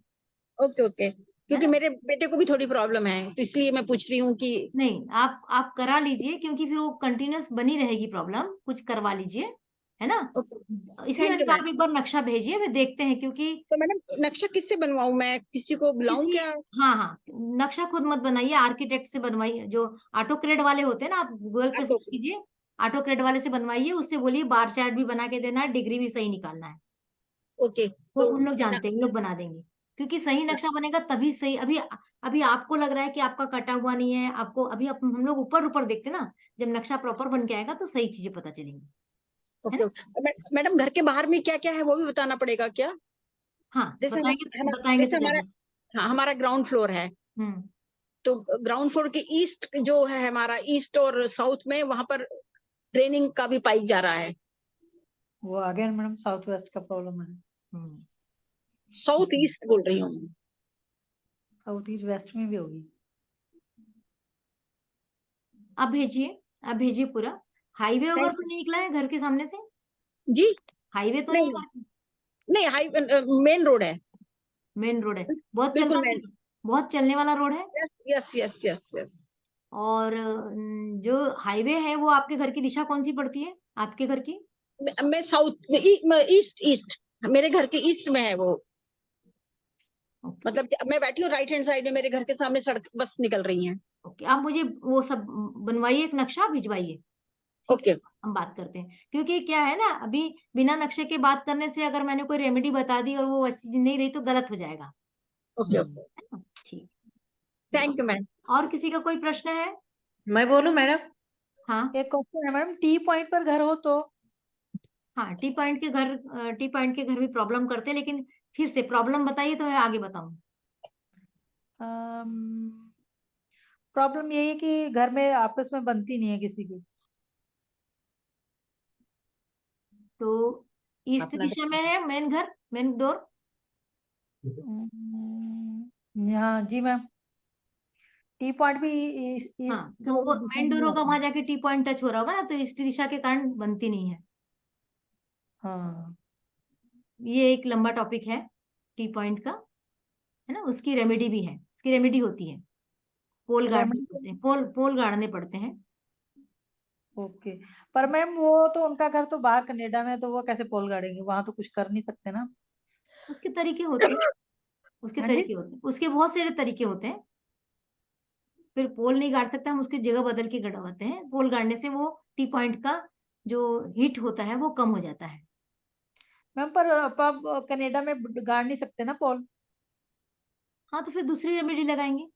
ओके ओके, है क्योंकि ना? मेरे बेटे को भी थोड़ी प्रॉब्लम है, तो इसलिए मैं पूछ रही हूँ कि। नहीं, आप करा लीजिए, क्योंकि फिर वो कंटिन्यूअस बनी रहेगी प्रॉब्लम, कुछ करवा लीजिए, है ना? ओके, इसलिए थैंक मैंने यू कहा मैम। आप एक बार नक्शा भेजिए, फिर देखते हैं, क्योंकि तो मैडम नक्शा किससे बनवाऊं, मैं किसी को बुलाऊं किसी क्या? हाँ हाँ, नक्शा खुद मत बनाइए, आर्किटेक्ट से बनवाइए, जो ऑटोक्रेड वाले होते हैं ना, आप गूगल पे आपको सर्च कीजिए, ऑटोक्रेड वाले से बनवाइए, उससे बोलिए बार चार्ट भी बना के देना है, डिग्री भी सही निकालना है। ओके वो तो उन लोग जानते हैं, उन लोग बना देंगे, क्योंकि सही नक्शा बनेगा तभी सही। अभी अभी आपको लग रहा है कि आपका कटा हुआ नहीं है, आपको अभी हम लोग ऊपर ऊपर देखते ना, जब नक्शा प्रॉपर बन के आएगा तो सही चीजें पता चलेंगी, है ओके ना? ओके। मैडम घर के बाहर में क्या क्या है वो भी बताना पड़ेगा क्या? हाँ, जैसे बताएंगे जैसे तो हमारा, ज्यादा। हाँ हमारा ग्राउंड फ्लोर है, हम्म। तो ग्राउंड फ्लोर के ईस्ट जो है हमारा, ईस्ट और साउथ में वहां पर ड्रेनिंग का भी पाइप जा रहा है। वो आ गया मैडम, साउथ वेस्ट का प्रॉब्लम है। हम्म। साउथ ईस्ट बोल रही हूँ। साउथ ईस्ट वेस्ट में भी होगी। आप भेजिए, आप भेजिए पूरा। हाईवे वगैरह Thank तो नहीं निकला है घर के सामने से? जी हाईवे तो नहीं नहीं? नहीं, हाई मेन रोड है, मेन रोड है? बहुत बिल्कुल चलता मेन। बहुत चलने वाला रोड है? Yes yes yes yes. और जो हाईवे है वो आपके घर की दिशा कौन सी पड़ती है, आपके घर की? मैं साउथ में, ईस्ट ईस्ट, मेरे घर के ईस्ट में है वो। ओके। मतलब कि मैं बैठी हूँ राइट हैंड साइड में, मेरे घर के सामने सड़क बस निकल रही है। ओके, आप मुझे वो सब बनवाइए, एक नक्शा भिजवाइए, ठीक है? ओके हम बात करते हैं, क्योंकि क्या है ना, अभी बिना नक्शे के बात करने से अगर मैंने कोई रेमेडी बता दी और वो वैसी नहीं रही तो गलत हो जाएगा, ओके है ओके। ना? ठीक। Thank you ma'am. और किसी का कोई प्रश्न है? मैं बोलूं मैडम? हाँ एक क्वेश्चन है मैडम, टी पॉइंट पर घर हो तो? हाँ, टी पॉइंट के घर भी प्रॉब्लम करते हैं, लेकिन फिर से प्रॉब्लम बताइए तो मैं आगे बताऊं। प्रॉब्लम यही है कि घर में आपस में बनती नहीं है किसी की। तो ईस्ट अपना दिशा में है मेन घर, मेन डोर? हाँ जी मैम, टी पॉइंट भी हाँ, इस तो वो दिशा मेन में डोर ही होगा, आता है। वहां जाके टी पॉइंट टच हो रहा होगा ना, तो ईस्ट दिशा के कारण बनती नहीं है। हाँ ये एक लंबा टॉपिक है टी पॉइंट का, है ना? उसकी रेमेडी भी है, उसकी रेमेडी होती है, पोल गाड़ने पड़ते हैं, रेमेडी। पोल पोल गाड़ने पड़ते हैं। ओके, पर मैम वो तो उनका घर तो बाहर कनाडा में है, तो वो कैसे पोल गाड़ेंगे? वहां तो कुछ कर नहीं सकते ना। उसके तरीके होते हैं, उसके हाँ जी। तरीके होते हैं, उसके बहुत सारे तरीके होते हैं। फिर पोल नहीं गाड़ सकते, हम उसकी जगह बदल के गड़वाते हैं। पोल गाड़ने से वो टी पॉइंट का जो हीट होता है वो कम हो जाता है। मैम पर अब कनाडा में गाड़ नहीं सकते ना पोल? हाँ, तो फिर दूसरी रेमेडी लगाएंगे।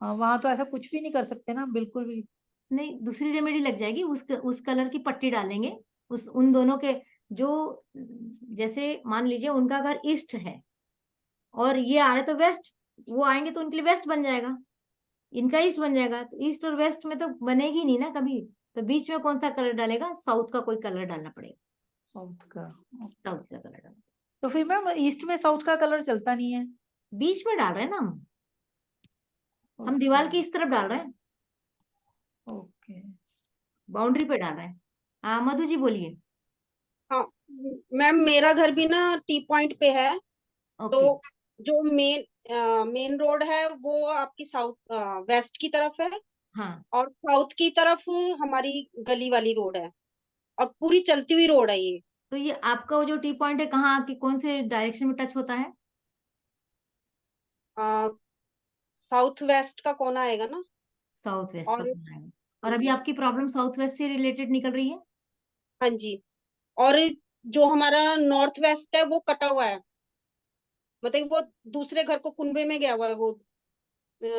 हाँ, वहां तो ऐसा कुछ भी नहीं कर सकते ना, बिल्कुल भी। नहीं, दूसरी रेमेडी लग जाएगी, उस कलर की पट्टी डालेंगे, उन दोनों के जो, जैसे मान लीजिए उनका घर ईस्ट है और ये आ रहे तो वेस्ट, वो आएंगे तो उनके लिए वेस्ट बन जाएगा, इनका ईस्ट बन जाएगा, तो ईस्ट और वेस्ट में तो बनेगी नहीं ना कभी। तो बीच में कौन सा कलर डालेगा? साउथ का कोई कलर डालना पड़ेगा, साउथ का? साउथ का कलर डालना। तो फिर मैम ईस्ट में साउथ का कलर चलता नहीं है? बीच में डाल रहे हैं ना हम ओके दीवार की इस तरफ डाल रहे हैं, ओके। बाउंड्री पे डाल रहे हैं। हाँ मधु जी बोलिए। हाँ मैम, मेरा घर भी ना टी पॉइंट पे है। तो ओके। जो मेन रोड है वो आपकी साउथ वेस्ट की तरफ है, हाँ, और साउथ की तरफ हमारी गली वाली रोड है, और पूरी चलती हुई रोड है ये। तो ये आपका वो जो टी पॉइंट है कहाँ की कौन से डायरेक्शन में टच होता है? साउथ वेस्ट का कोना आएगा ना। साउथ वेस्ट का और कोना है। और अभी आपकी प्रॉब्लम साउथ वेस्ट से रिलेटेड निकल रही है? हाँ जी, और जो हमारा नॉर्थ वेस्ट है वो कटा हुआ है, मतलब वो दूसरे घर को कुनबे में गया हुआ है। वो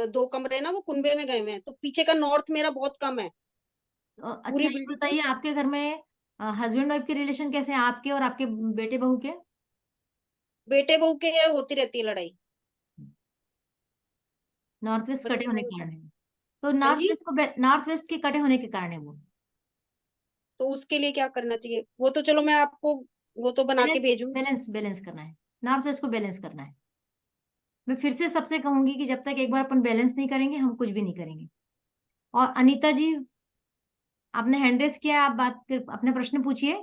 2 कमरे ना वो कुनबे में गए हुए हैं, तो पीछे का नॉर्थ मेरा बहुत कम है। अच्छा, पूरी ये बिल्डिंग बताइए आपके घर में हस्बैंड वाइफ के रिलेशन कैसे हैं, आपके और आपके बेटे बहू के? बेटे बहू के होती रहती है लड़ाई। नॉर्थ वेस्ट कटे होने मतलब के कारण है? तो हाँ जी, नॉर्थ वेस्ट के कटे होने के कारण है वो। तो उसके लिए क्या करना चाहिए? वो तो चलो मैं आपको वो तो बना के बैलेंस भेजूंगी। बैलेंस बैलेंस करना है, नॉर्थ वेस्ट को बैलेंस करना है। मैं फिर से सबसे कहूंगी कि जब तक एक बार अपन बैलेंस नहीं करेंगे हम कुछ भी नहीं करेंगे। और अनीता जी, आपने हैंड रेस किया, आप अपने प्रश्न पूछिए।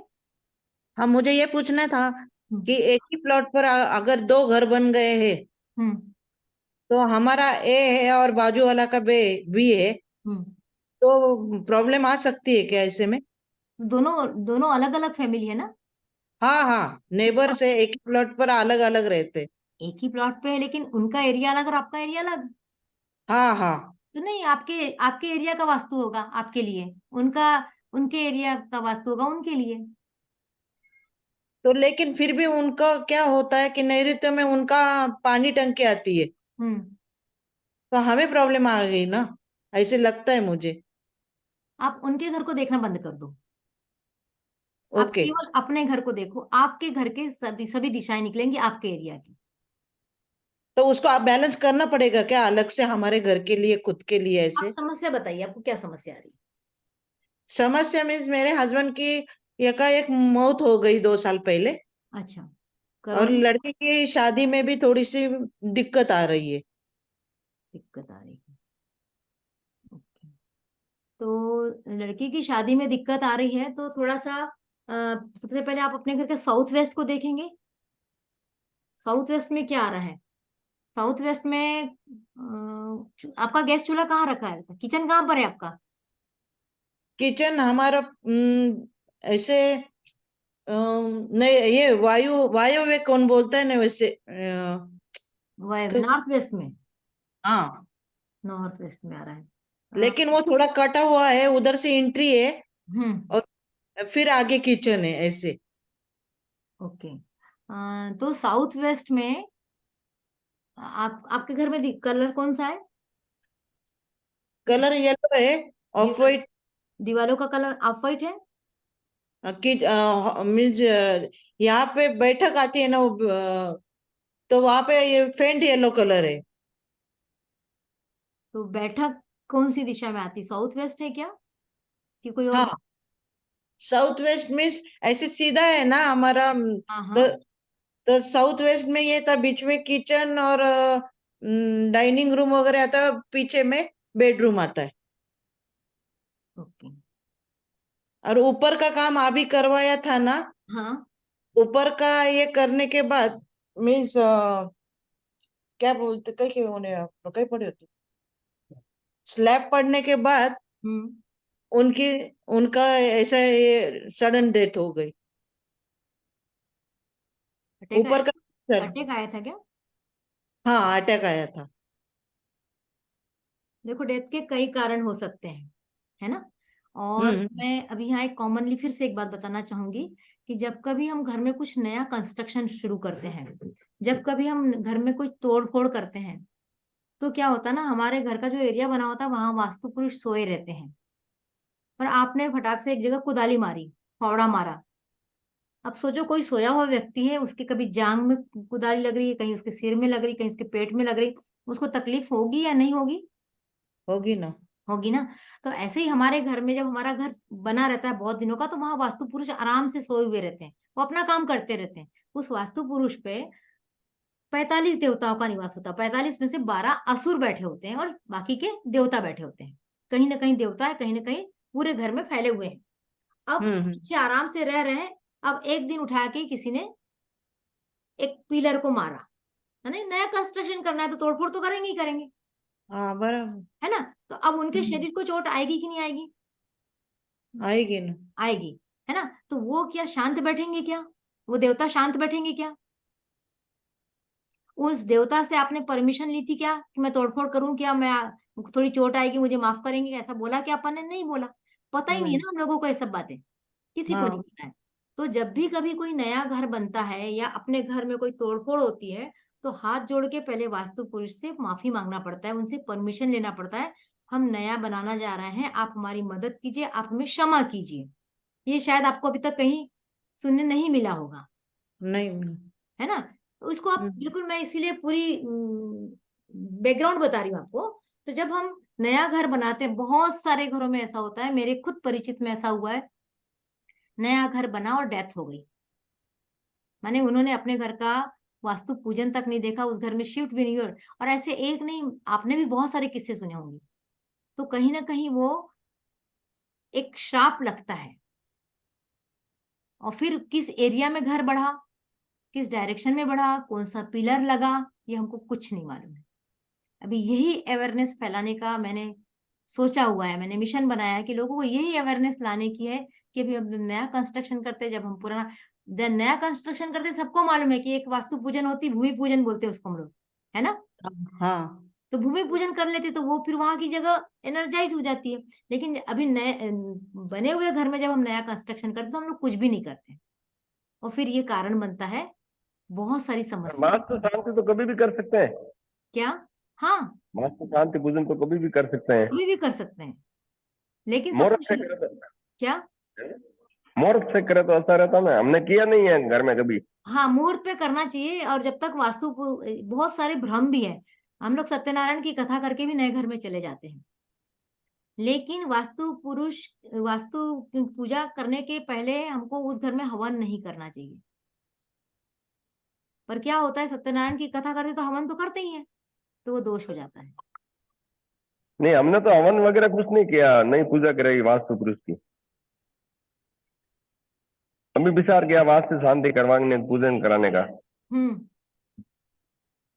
हाँ, मुझे ये पूछना था हम्म। कि एक ही प्लॉट पर अगर 2 घर बन गए हैं, हम्म। तो हमारा ए है और बाजू वाला का बी है, हम्म। तो प्रॉब्लम आ सकती है क्या ऐसे में? तो दोनों दोनों अलग अलग फैमिली है ना? हाँ हाँ, नेबर से एक ही प्लॉट पर अलग अलग रहते। एक ही प्लॉट पे है लेकिन उनका एरिया अलग और आपका एरिया अलग। हाँ हाँ। तो नहीं, आपके आपके एरिया का वास्तु होगा आपके लिए, उनका उनके एरिया का वास्तु होगा उनके लिए। तो लेकिन फिर भी उनका क्या होता है कि नैऋत्य में उनका पानी टंकी आती है, हम्म। तो हमें प्रॉब्लम आ गई ना, ऐसे लगता है मुझे। आप उनके घर को देखना बंद कर दो, आप ओके। केवल अपने घर को देखो, आपके घर के सभी सभी दिशाएं निकलेंगी आपके एरिया की। तो उसको आप बैलेंस करना पड़ेगा क्या अलग से हमारे घर के लिए, खुद के लिए आप ऐसे? समस्या बताइए, आपको क्या समस्या आ रही है? समस्या मीन्स मेरे हस्बैंड की एकाएक मौत हो गई 2 साल पहले, अच्छा, और करोना लड़की की शादी में भी थोड़ी सी दिक्कत आ रही है। दिक्कत आ रही है? ओके, तो लड़की की शादी में दिक्कत आ रही है, तो थोड़ा सा सबसे पहले आप अपने घर के साउथ वेस्ट को देखेंगे। साउथ वेस्ट में क्या आ रहा है? साउथ वेस्ट में आपका गैस चूल्हा कहाँ रखा है? किचन कहाँ पर है आपका? किचन हमारा ऐसे नहीं, ये वायु वे कौन बोलता है ना वैसे नॉर्थ वेस्ट में। हाँ, नॉर्थ वेस्ट में आ रहा है। लेकिन वो थोड़ा कटा हुआ है, उधर से एंट्री है हम्म। और फिर आगे किचन है ऐसे। ओके। तो साउथ वेस्ट में आपके घर में कलर कौन सा है? कलर येलो है, ऑफ दीवार वाइट। दीवारों का कलर ऑफ वाइट है। मीन्स यहाँ पे बैठक आती है ना तो वहां पे ये फेंट येलो कलर है। तो बैठक कौन सी दिशा में आती? साउथ वेस्ट है क्या, कि कोई और? हाँ, साउथ वेस्ट मीन्स ऐसे सीधा है ना हमारा। हाँ हाँ। तो साउथ वेस्ट में ये था, बीच में किचन और डाइनिंग रूम वगैरह आता है, पीछे में बेडरूम आता है। ओके। और ऊपर का काम अभी करवाया था ना, हाँ। ऊपर का ये करने के बाद मीन्स क्या बोलते कहीं के होने कहीं पड़े होते, स्लैब पड़ने के बाद हम्म। उनकी उनका ऐसा ये सडन डेथ हो गई। अटैक ऊपर आया? का अटैक आया था क्या? हाँ, अटैक आया था। देखो, डेथ के कई कारण हो सकते हैं, है ना। और हम्म मैं अभी यहाँ एक कॉमनली फिर से एक बात बताना चाहूंगी कि जब कभी हम घर में कुछ नया कंस्ट्रक्शन शुरू करते हैं, जब कभी हम घर में कुछ तोड़ फोड़ करते हैं, तो क्या होता है ना, हमारे घर का जो एरिया बना होता है वहां वास्तु पुरुष सोए रहते हैं। पर आपने फटाक से एक जगह कुदाली मारी, फावड़ा मारा। अब सोचो, कोई सोया हुआ व्यक्ति है, उसके कभी जांग में कुदाली लग रही है, कहीं उसके सिर में लग रही, कहीं उसके पेट में लग रही, उसको तकलीफ होगी या नहीं होगी? होगी ना। होगी ना। तो ऐसे ही हमारे घर में जब हमारा घर बना रहता है बहुत दिनों का, तो वहां वास्तु पुरुष आराम से सोए हुए रहते हैं, वो अपना काम करते रहते हैं। उस वास्तु पुरुष पे 45 देवताओं का निवास होता है। 45 में से 12 असुर बैठे होते हैं और बाकी के देवता बैठे होते हैं। कहीं ना कहीं देवता है, कहीं ना कहीं पूरे घर में फैले हुए हैं। अब हम्म पीछे आराम से रह रहे हैं। अब एक दिन उठा के किसी ने एक पिलर को मारा, है ना। नया कंस्ट्रक्शन करना है तो तोड़फोड़ तो करेंगे ही करेंगे, हाँ, बराबर। है ना। तो अब उनके हम्म, शरीर को चोट आएगी कि नहीं आएगी? आएगी ना। आएगी, है ना। तो वो क्या शांत बैठेंगे क्या? वो देवता शांत बैठेंगे क्या? उस देवता से आपने परमिशन ली थी क्या कि मैं तोड़फोड़ करूं? क्या मैं थोड़ी चोट आएगी मुझे माफ करेंगे, ऐसा बोला क्या अपन ने? नहीं बोला। पता ही नहीं है नहीं। ना हम लोगों को ये सब बातें, किसी को नहीं हाँ। पता है। तो जब भी कभी कोई नया घर बनता है या अपने घर में कोई तोड़फोड़ होती है, तो हाथ जोड़ के पहले वास्तु पुरुष से माफी मांगना पड़ता है, उनसे परमिशन लेना पड़ता है। हम नया बनाना जा रहे हैं, आप हमारी मदद कीजिए, आप हमें क्षमा कीजिए। ये शायद आपको अभी तक कहीं सुनने नहीं मिला होगा, नहीं। है ना। तो इसको आप बिल्कुल, मैं इसीलिए पूरी बैकग्राउंड बता रही हूँ आपको। तो जब हम नया घर बनाते हैं, बहुत सारे घरों में ऐसा होता है, मेरे खुद परिचित में ऐसा हुआ है, नया घर बना और डेथ हो गई। माने उन्होंने अपने घर का वास्तु पूजन तक नहीं देखा, उस घर में शिफ्ट भी नहीं हुई। और ऐसे एक नहीं, आपने भी बहुत सारे किस्से सुने होंगे। तो कहीं ना कहीं वो एक श्राप लगता है। और फिर किस एरिया में घर बढ़ा, किस डायरेक्शन में बढ़ा, कौन सा पिलर लगा, ये हमको कुछ नहीं मालूम है। अभी यही अवेयरनेस फैलाने का मैंने सोचा हुआ है, मैंने मिशन बनाया है कि लोगों को यही अवेयरनेस लाने की है कि अभी हम नया कंस्ट्रक्शन करते हैं, जब हम पुराना नया कंस्ट्रक्शन करते हैं, सबको मालूम है कि एक वास्तु पूजन होती है, भूमि पूजन बोलते हैं उसको हम लोग, है ना। हाँ। तो भूमि पूजन कर लेते तो वो फिर वहां की जगह एनर्जाइज हो जाती है। लेकिन अभी नए बने हुए घर में जब हम नया कंस्ट्रक्शन करते तो हम लोग कुछ भी नहीं करते, और फिर ये कारण बनता है बहुत सारी और समस्या। वास्तु शांति तो कभी भी कर सकते हैं। क्या? हाँ, वास्तु शांति पूजन तो कभी भी कर सकते हैं। कभी भी कर सकते हैं, लेकिन मुहूर्त सबसे से पहले करे तो, क्या? मुहूर्त से करे तो अच्छा रहता ना। हमने किया नहीं है घर में कभी। हाँ, मुहूर्त पे करना चाहिए। और जब तक बहुत सारे भ्रम भी है, हम लोग सत्यनारायण की कथा करके भी नए घर में चले जाते हैं। लेकिन वास्तु पूजा करने के पहले हमको उस घर में हवन नहीं करना चाहिए। पर क्या होता है, सत्यनारायण की कथा करते तो हवन तो करते ही हैं, तो वो दोष हो जाता है। नहीं, हमने तो हवन वगैरह कुछ नहीं किया, नहीं पूजा करेगी वास्तु पुरुष की। अभी विचार किया वास्तु शांति करवाने, पूजन कराने का।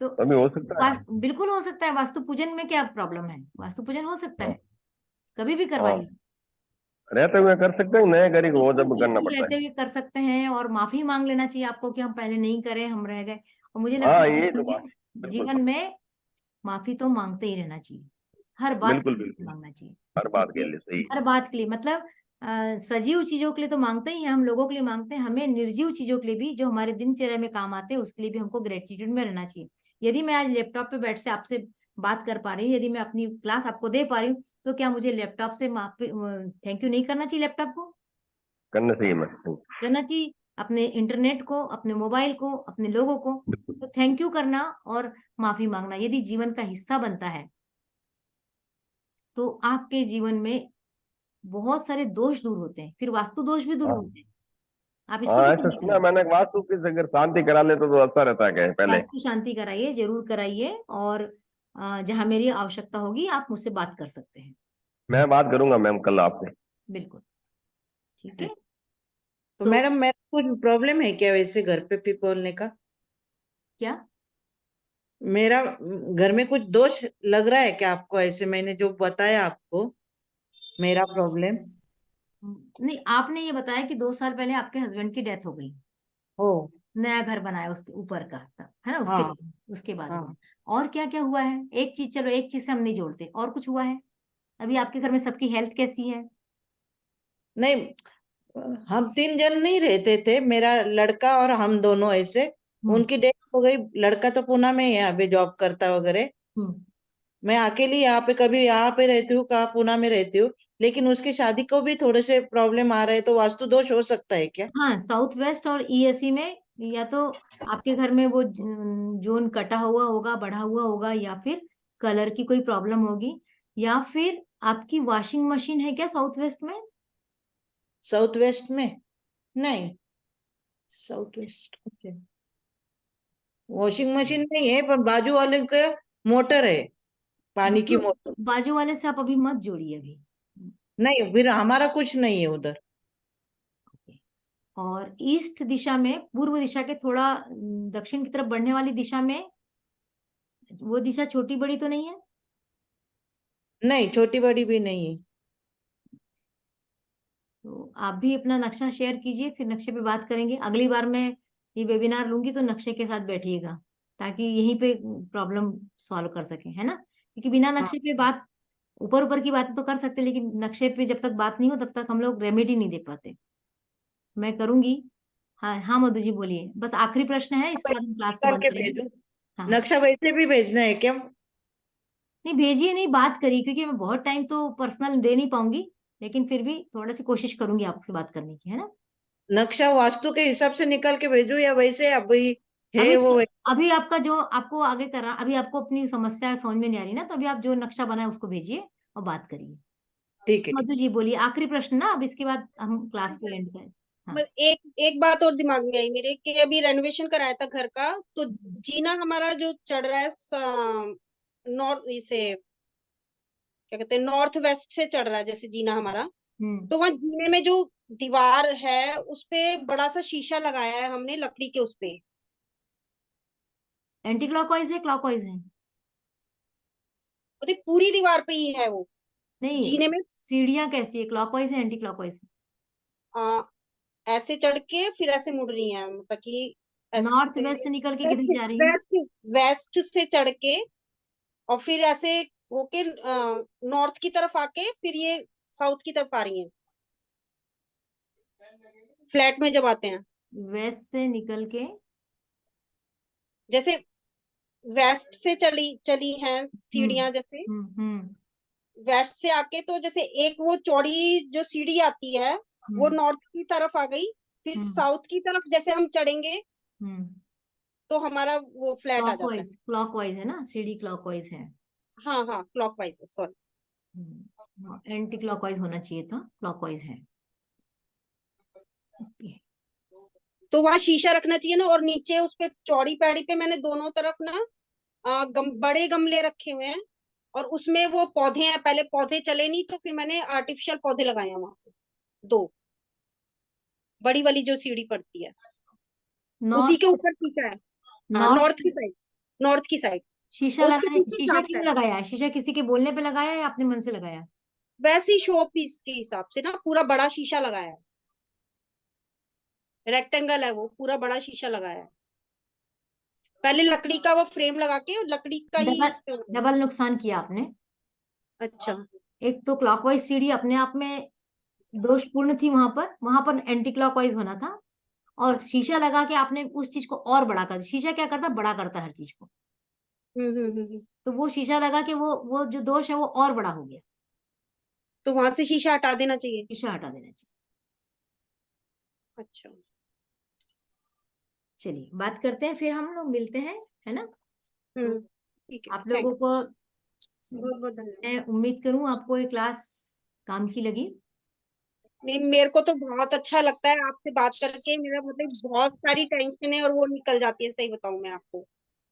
तो अभी हो सकता है। बिल्कुल हो सकता है। वास्तु पूजन में क्या प्रॉब्लम है? वास्तु पूजन हो सकता है, कभी भी हाँ, करवाइए। रहते हुए कर सकते हैं, नए करी को वो बिल्कुल जब करना बिल्कुल पड़ता रहते है। हुए कर सकते हैं, और माफी मांग लेना चाहिए आपको कि हम पहले नहीं करे, हम रह गए। और मुझे लगता हाँ, है ये तो जीवन बात में बिल्कुल जीवन में माफी तो मांगते ही रहना चाहिए, हर बात के बिल्कुल लिए बिल्कुल। मांगना चाहिए। हर बात के इसलिए लिए सही। हर बात के लिए मतलब सजीव चीजों के लिए तो मांगते ही हैं, हम लोगों के लिए मांगते हैं, हमें निर्जीव चीजों के लिए भी, जो हमारे दिनचर्या में काम आते हैं, उसके लिए भी हमको ग्रेटिट्यूड में रहना चाहिए। यदि मैं आज लैपटॉप पे बैठ से आपसे बात कर पा रही हूँ, यदि मैं अपनी क्लास आपको दे पा रही हूँ, तो क्या मुझे लैपटॉप से थैंक यू नहीं करना चाहिए? लैपटॉप को करना चाहिए मैं। करना चाहिए, अपने इंटरनेट को, अपने मोबाइल को, अपने लोगों को। तो थैंक यू करना और माफी मांगना यदि जीवन का हिस्सा बनता है, तो आपके जीवन में बहुत सारे दोष दूर होते हैं, फिर वास्तु दोष भी दूर हाँ होते हैं। आप इसको हाँ, भी ऐसा सुना समझिए। मैंने, वास्तु की अगर शांति करा ले तो अच्छा रहता है क्या पहले। वास्तु शांति कराइए, जरूर कराइए, और जहां मेरी आवश्यकता होगी आप मुझसे बात कर सकते हैं। मैं बात करूंगा मैम कल आपसे। बिल्कुल, ठीक है। तो तो मैडम मेरा कुछ प्रॉब्लम है क्या वैसे घर पे भी बोलने का? क्या? मेरा घर में कुछ दोष लग रहा है क्या आपको? ऐसे मैंने जो बताया आपको मेरा प्रॉब्लम। नहीं, आपने ये बताया कि 2 साल पहले आपके हस्बैंड की डेथ हो गई, हो। नया घर बनाया उसके ऊपर का, है ना? हाँ उसके बाद हाँ। हुआ। और क्या क्या हुआ है? एक चीज, चलो एक चीज से हम नहीं जोड़ते, और कुछ हुआ है? अभी आपके घर में सबकी हेल्थ कैसी है? नहीं, हम 3 जन नहीं रहते थे, मेरा लड़का और हम दोनों ऐसे। उनकी डेथ हो गई। लड़का तो पुणे में है अभी, जॉब करता वगैरह। हम्म मैं अकेली यहाँ पे, कभी यहाँ पे रहती हूँ, कहाँ पुणे में रहती हूँ। लेकिन उसकी शादी को भी थोड़े से प्रॉब्लम आ रहे, तो वास्तु दोष हो सकता है क्या? हाँ, साउथ वेस्ट और ईएससी में, या तो आपके घर में वो जोन कटा हुआ होगा, बढ़ा हुआ होगा, या फिर कलर की कोई प्रॉब्लम होगी, या फिर आपकी वॉशिंग मशीन है क्या साउथ वेस्ट में? साउथ वेस्ट में नहीं। साउथ वेस्ट वॉशिंग मशीन नहीं है, पर बाजू वाले का मोटर है, पानी की मोटर। बाजू वाले से आप अभी मत जोड़िए अभी। नहीं, फिर हमारा कुछ नहीं है उधर। और ईस्ट दिशा में, पूर्व दिशा के थोड़ा दक्षिण की तरफ बढ़ने वाली दिशा में, वो दिशा छोटी बड़ी तो नहीं है? नहीं, छोटी बड़ी भी नहीं है। तो आप भी अपना नक्शा शेयर कीजिए, फिर नक्शे पे बात करेंगे। अगली बार मैं ये वेबिनार लूंगी तो नक्शे के साथ बैठिएगा, ताकि यहीं पे प्रॉब्लम सॉल्व कर सके, है ना? क्योंकि बिना हाँ नक्शे पे बात, ऊपर ऊपर की बातें तो कर सकते, लेकिन नक्शे पे जब तक बात नहीं हो तब तक हम लोग रेमेडी नहीं दे पाते। मैं करूंगी। हाँ हाँ, मधु जी बोलिए, बस आखिरी प्रश्न है, इसके बाद हम क्लास को बंद करके करेंगे। भेजो। हाँ, नक्शा वैसे भी भेजना है क्या? नहीं भेजिए, नहीं बात करिए, क्योंकि मैं बहुत टाइम तो पर्सनल दे नहीं पाऊंगी, लेकिन फिर भी थोड़ा सी कोशिश करूंगी आपसे बात करने की, है ना? नक्शा वास्तु के हिसाब से निकाल के भेजो या वैसे अभी है अभी वो? अभी आपका जो आपको आगे करना, अभी आपको अपनी समस्या समझ में नहीं आ रही ना, तो अभी आप जो नक्शा बनाए उसको भेजिए और बात करिए। ठीक है। मधु जी बोलिए, आखिरी प्रश्न ना, अब इसके बाद हम क्लास को एंड करें। हाँ। बस एक एक बात और दिमाग में आई मेरे, कि अभी रेनोवेशन कराया था घर का, तो जीना हमारा जो चढ़ रहा है नॉर्थ से, क्या कहते हैं, नॉर्थ वेस्ट से चढ़ रहा है जैसे जीना हमारा। तो वहां जीने में जो दीवार है उस पे बड़ा सा शीशा लगाया है हमने लकड़ी के, उस पे। एंटी क्लॉकवाइज है, क्लॉकवाइज है? तो पूरी दीवार पे ही है वो, नहीं, जीने में। सीढ़ियां कैसी है, क्लॉकवाइज है एंटी क्लॉकवाइज? आ, ऐसे चढ़ के फिर ऐसे मुड़ रही है, मतलब कि नॉर्थ ऐसे वेस्ट से निकल के किधर वेस्ट जा रही है? वेस्ट वेस्ट से चढ़ के और फिर ऐसे होके नॉर्थ की तरफ आके फिर ये साउथ की तरफ आ रही है, फ्लैट में जब आते हैं। वेस्ट से निकल के? जैसे वेस्ट से चली चली हैं हम्म सीढ़ियां, जैसे हम्म वेस्ट से आके, तो जैसे एक वो चौड़ी जो सीढ़ी आती है वो हम्म नॉर्थ की तरफ आ गई, फिर हम्म साउथ की तरफ जैसे हम चढ़ेंगे हम्म तो हमारा वो फ्लैट आ जाता है। क्लॉकवाइज, क्लॉकवाइज है ना, सीढ़ी क्लॉकवाइज है। हाँ हाँ, क्लॉकवाइज है, सॉरी। एंटी क्लॉकवाइज होना चाहिए था, क्लॉकवाइज है। ओके। तो वहां शीशा रखना चाहिए ना, और नीचे उस पे चौड़ी पैड़ी पे मैंने दोनों तरफ ना बड़े गमले रखे हुए हैं, और उसमें वो पौधे हैं, पहले पौधे चले नहीं तो फिर मैंने आर्टिफिशियल पौधे लगाए हैं वहां पे 2, बड़ी वाली जो सीढ़ी पड़ती है उसी नॉर्थ के ऊपर शीशा है। हाँ, नॉर्थ नॉर्थ की साइड, नॉर्थ की साइड। शीशा और उसके लगाया, पीछे शीशा छत क्यों है। लगाया है? शीशा किसी के बोलने पे लगाया है या अपने मन से लगाया? वैसे ही शो पीस के हिसाब से ना पूरा बड़ा शीशा लगाया है, रेक्टेंगल है वो, पूरा बड़ा शीशा लगाया है। पहले लकड़ी का वो फ्रेम लगा के लकड़ी का ही डबल उस पे लगाया। डबल नुकसान किया आपने। अच्छा। एक तो क्लॉकवाइज सीढ़ी अपने आप में दोषपूर्ण थी, वहां पर एंटी क्लॉकवाइज होना था, और शीशा लगा के आपने उस चीज को और बड़ा कर दिया। शीशा क्या करता है? बड़ा करता है हर चीज को। तो वो शीशा लगा के वो जो दोष है वो और बड़ा हो गया। तो वहां से शीशा हटा देना चाहिए। शीशा हटा देना चाहिए। अच्छा। चलिए बात करते हैं, फिर हम लोग मिलते हैं, है ना? ठीक है, आप लोगों को बहुत बहुत धन्यवाद। मैं उम्मीद करूं आपको ये क्लास काम की लगी। नहीं, मेरे को तो बहुत अच्छा लगता है आपसे बात करके। मेरा मतलब बहुत सारी टेंशन है और वो निकल जाती है, सही बताऊं मैं आपको।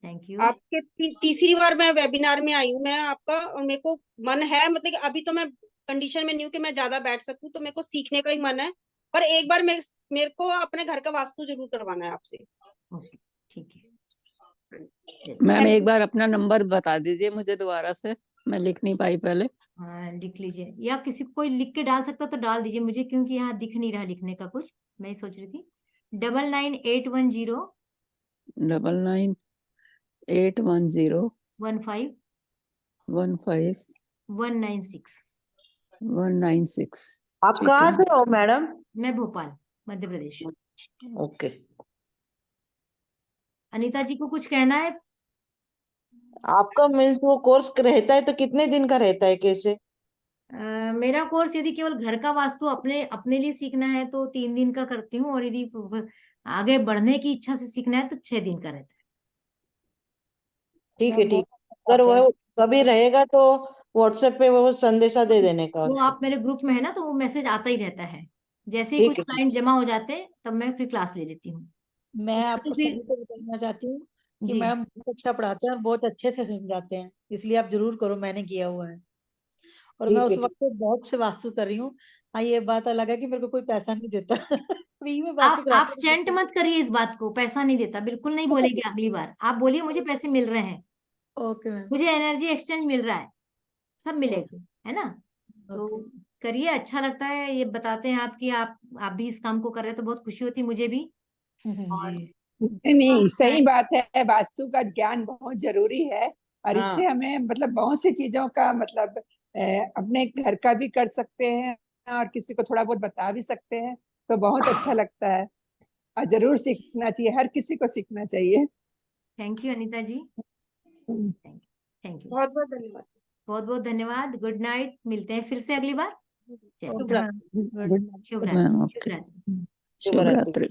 Thank you. आपके तीसरी बार मैं वेबिनार में आई हूँ मैं आपका, और मेरे को मन है, मतलब कि अभी तो मैं कंडीशन में नहीं हूँ कि मैं ज्यादा बैठ सकूं, तो मेरे को सीखने का ही मन है। पर एक बार मेरे को अपने घर का वास्तु जरूर करवाना है आपसे। ओके, ठीक है। मैम Thank एक you। बार अपना नंबर बता दीजिए मुझे दोबारा से, मैं लिख नहीं पाई पहले। हाँ, लिख लीजिए, या किसी को कोई लिख के डाल सकता तो डाल दीजिए मुझे, क्योंकि यहाँ दिख नहीं रहा लिखने का कुछ। मैं ही सोच रही थी 99810 9981015196 196। आप ठीक कहाँ है। से हो मैडम? मैं भोपाल, मध्य प्रदेश। ओके। अनीता जी को कुछ कहना है? आपका मीन्स वो कोर्स रहता है तो कितने दिन का रहता है, कैसे? मेरा कोर्स यदि केवल घर का वास्तु अपने अपने लिए सीखना है तो 3 दिन का करती हूँ, और यदि आगे बढ़ने की इच्छा से सीखना है तो 6 दिन का रहता है। ठीक है, ठीक। अगर वो कभी रहेगा तो व्हाट्सएप पे वो संदेशा दे देने का। वो आप मेरे ग्रुप में है ना, तो वो मैसेज आता ही रहता है। जैसे ही ठीक कुछ है, क्लाइंट जमा हो जाते हैं तब मैं फिर क्लास ले लेती हूँ। मैं तो आपको फिर सभी को बताना चाहती हूँ कि जी, मैम बहुत अच्छा पढ़ाते हैं और बहुत अच्छे से समझाते हैं, इसलिए आप जरूर करो, मैंने किया हुआ है। और मैं ठीक उस है। वक्त से बहुत से वास्तु कर रही हूँ। हाँ, ये बात अलग है कि मेरे को कोई पैसा नहीं देता फ्री में वास्तु आप कराते चैंट हैं। मत करिए इस बात को, पैसा नहीं देता बिल्कुल नहीं बोलेंगे अगली बार। आप बोलिए मुझे पैसे मिल रहे हैं, ओके मैम। मुझे एनर्जी एक्सचेंज मिल रहा है, सब मिलेगा, ओके। है ना? तो ओके। करिए, अच्छा लगता है ये बताते हैं आप भी इस काम को कर रहे हैं तो बहुत खुशी होती है मुझे भी। और जी। नहीं, सही बात है, वास्तु का ज्ञान बहुत जरूरी है। और हाँ। इससे हमें मतलब बहुत सी चीजों का मतलब अपने घर का भी कर सकते हैं और किसी को थोड़ा बहुत बता भी सकते हैं, तो बहुत अच्छा लगता है। और जरूर सीखना चाहिए, हर किसी को सीखना चाहिए। Thank you Anita ji, thank you, बहुत बहुत धन्यवाद। बहुत बहुत धन्यवाद। गुड नाइट, मिलते हैं फिर से अगली बार। चलिए, ओके मैम। गुड शुभ रात्रि। मैम शुभ ओके, रात्रि। शुभ रात्रि।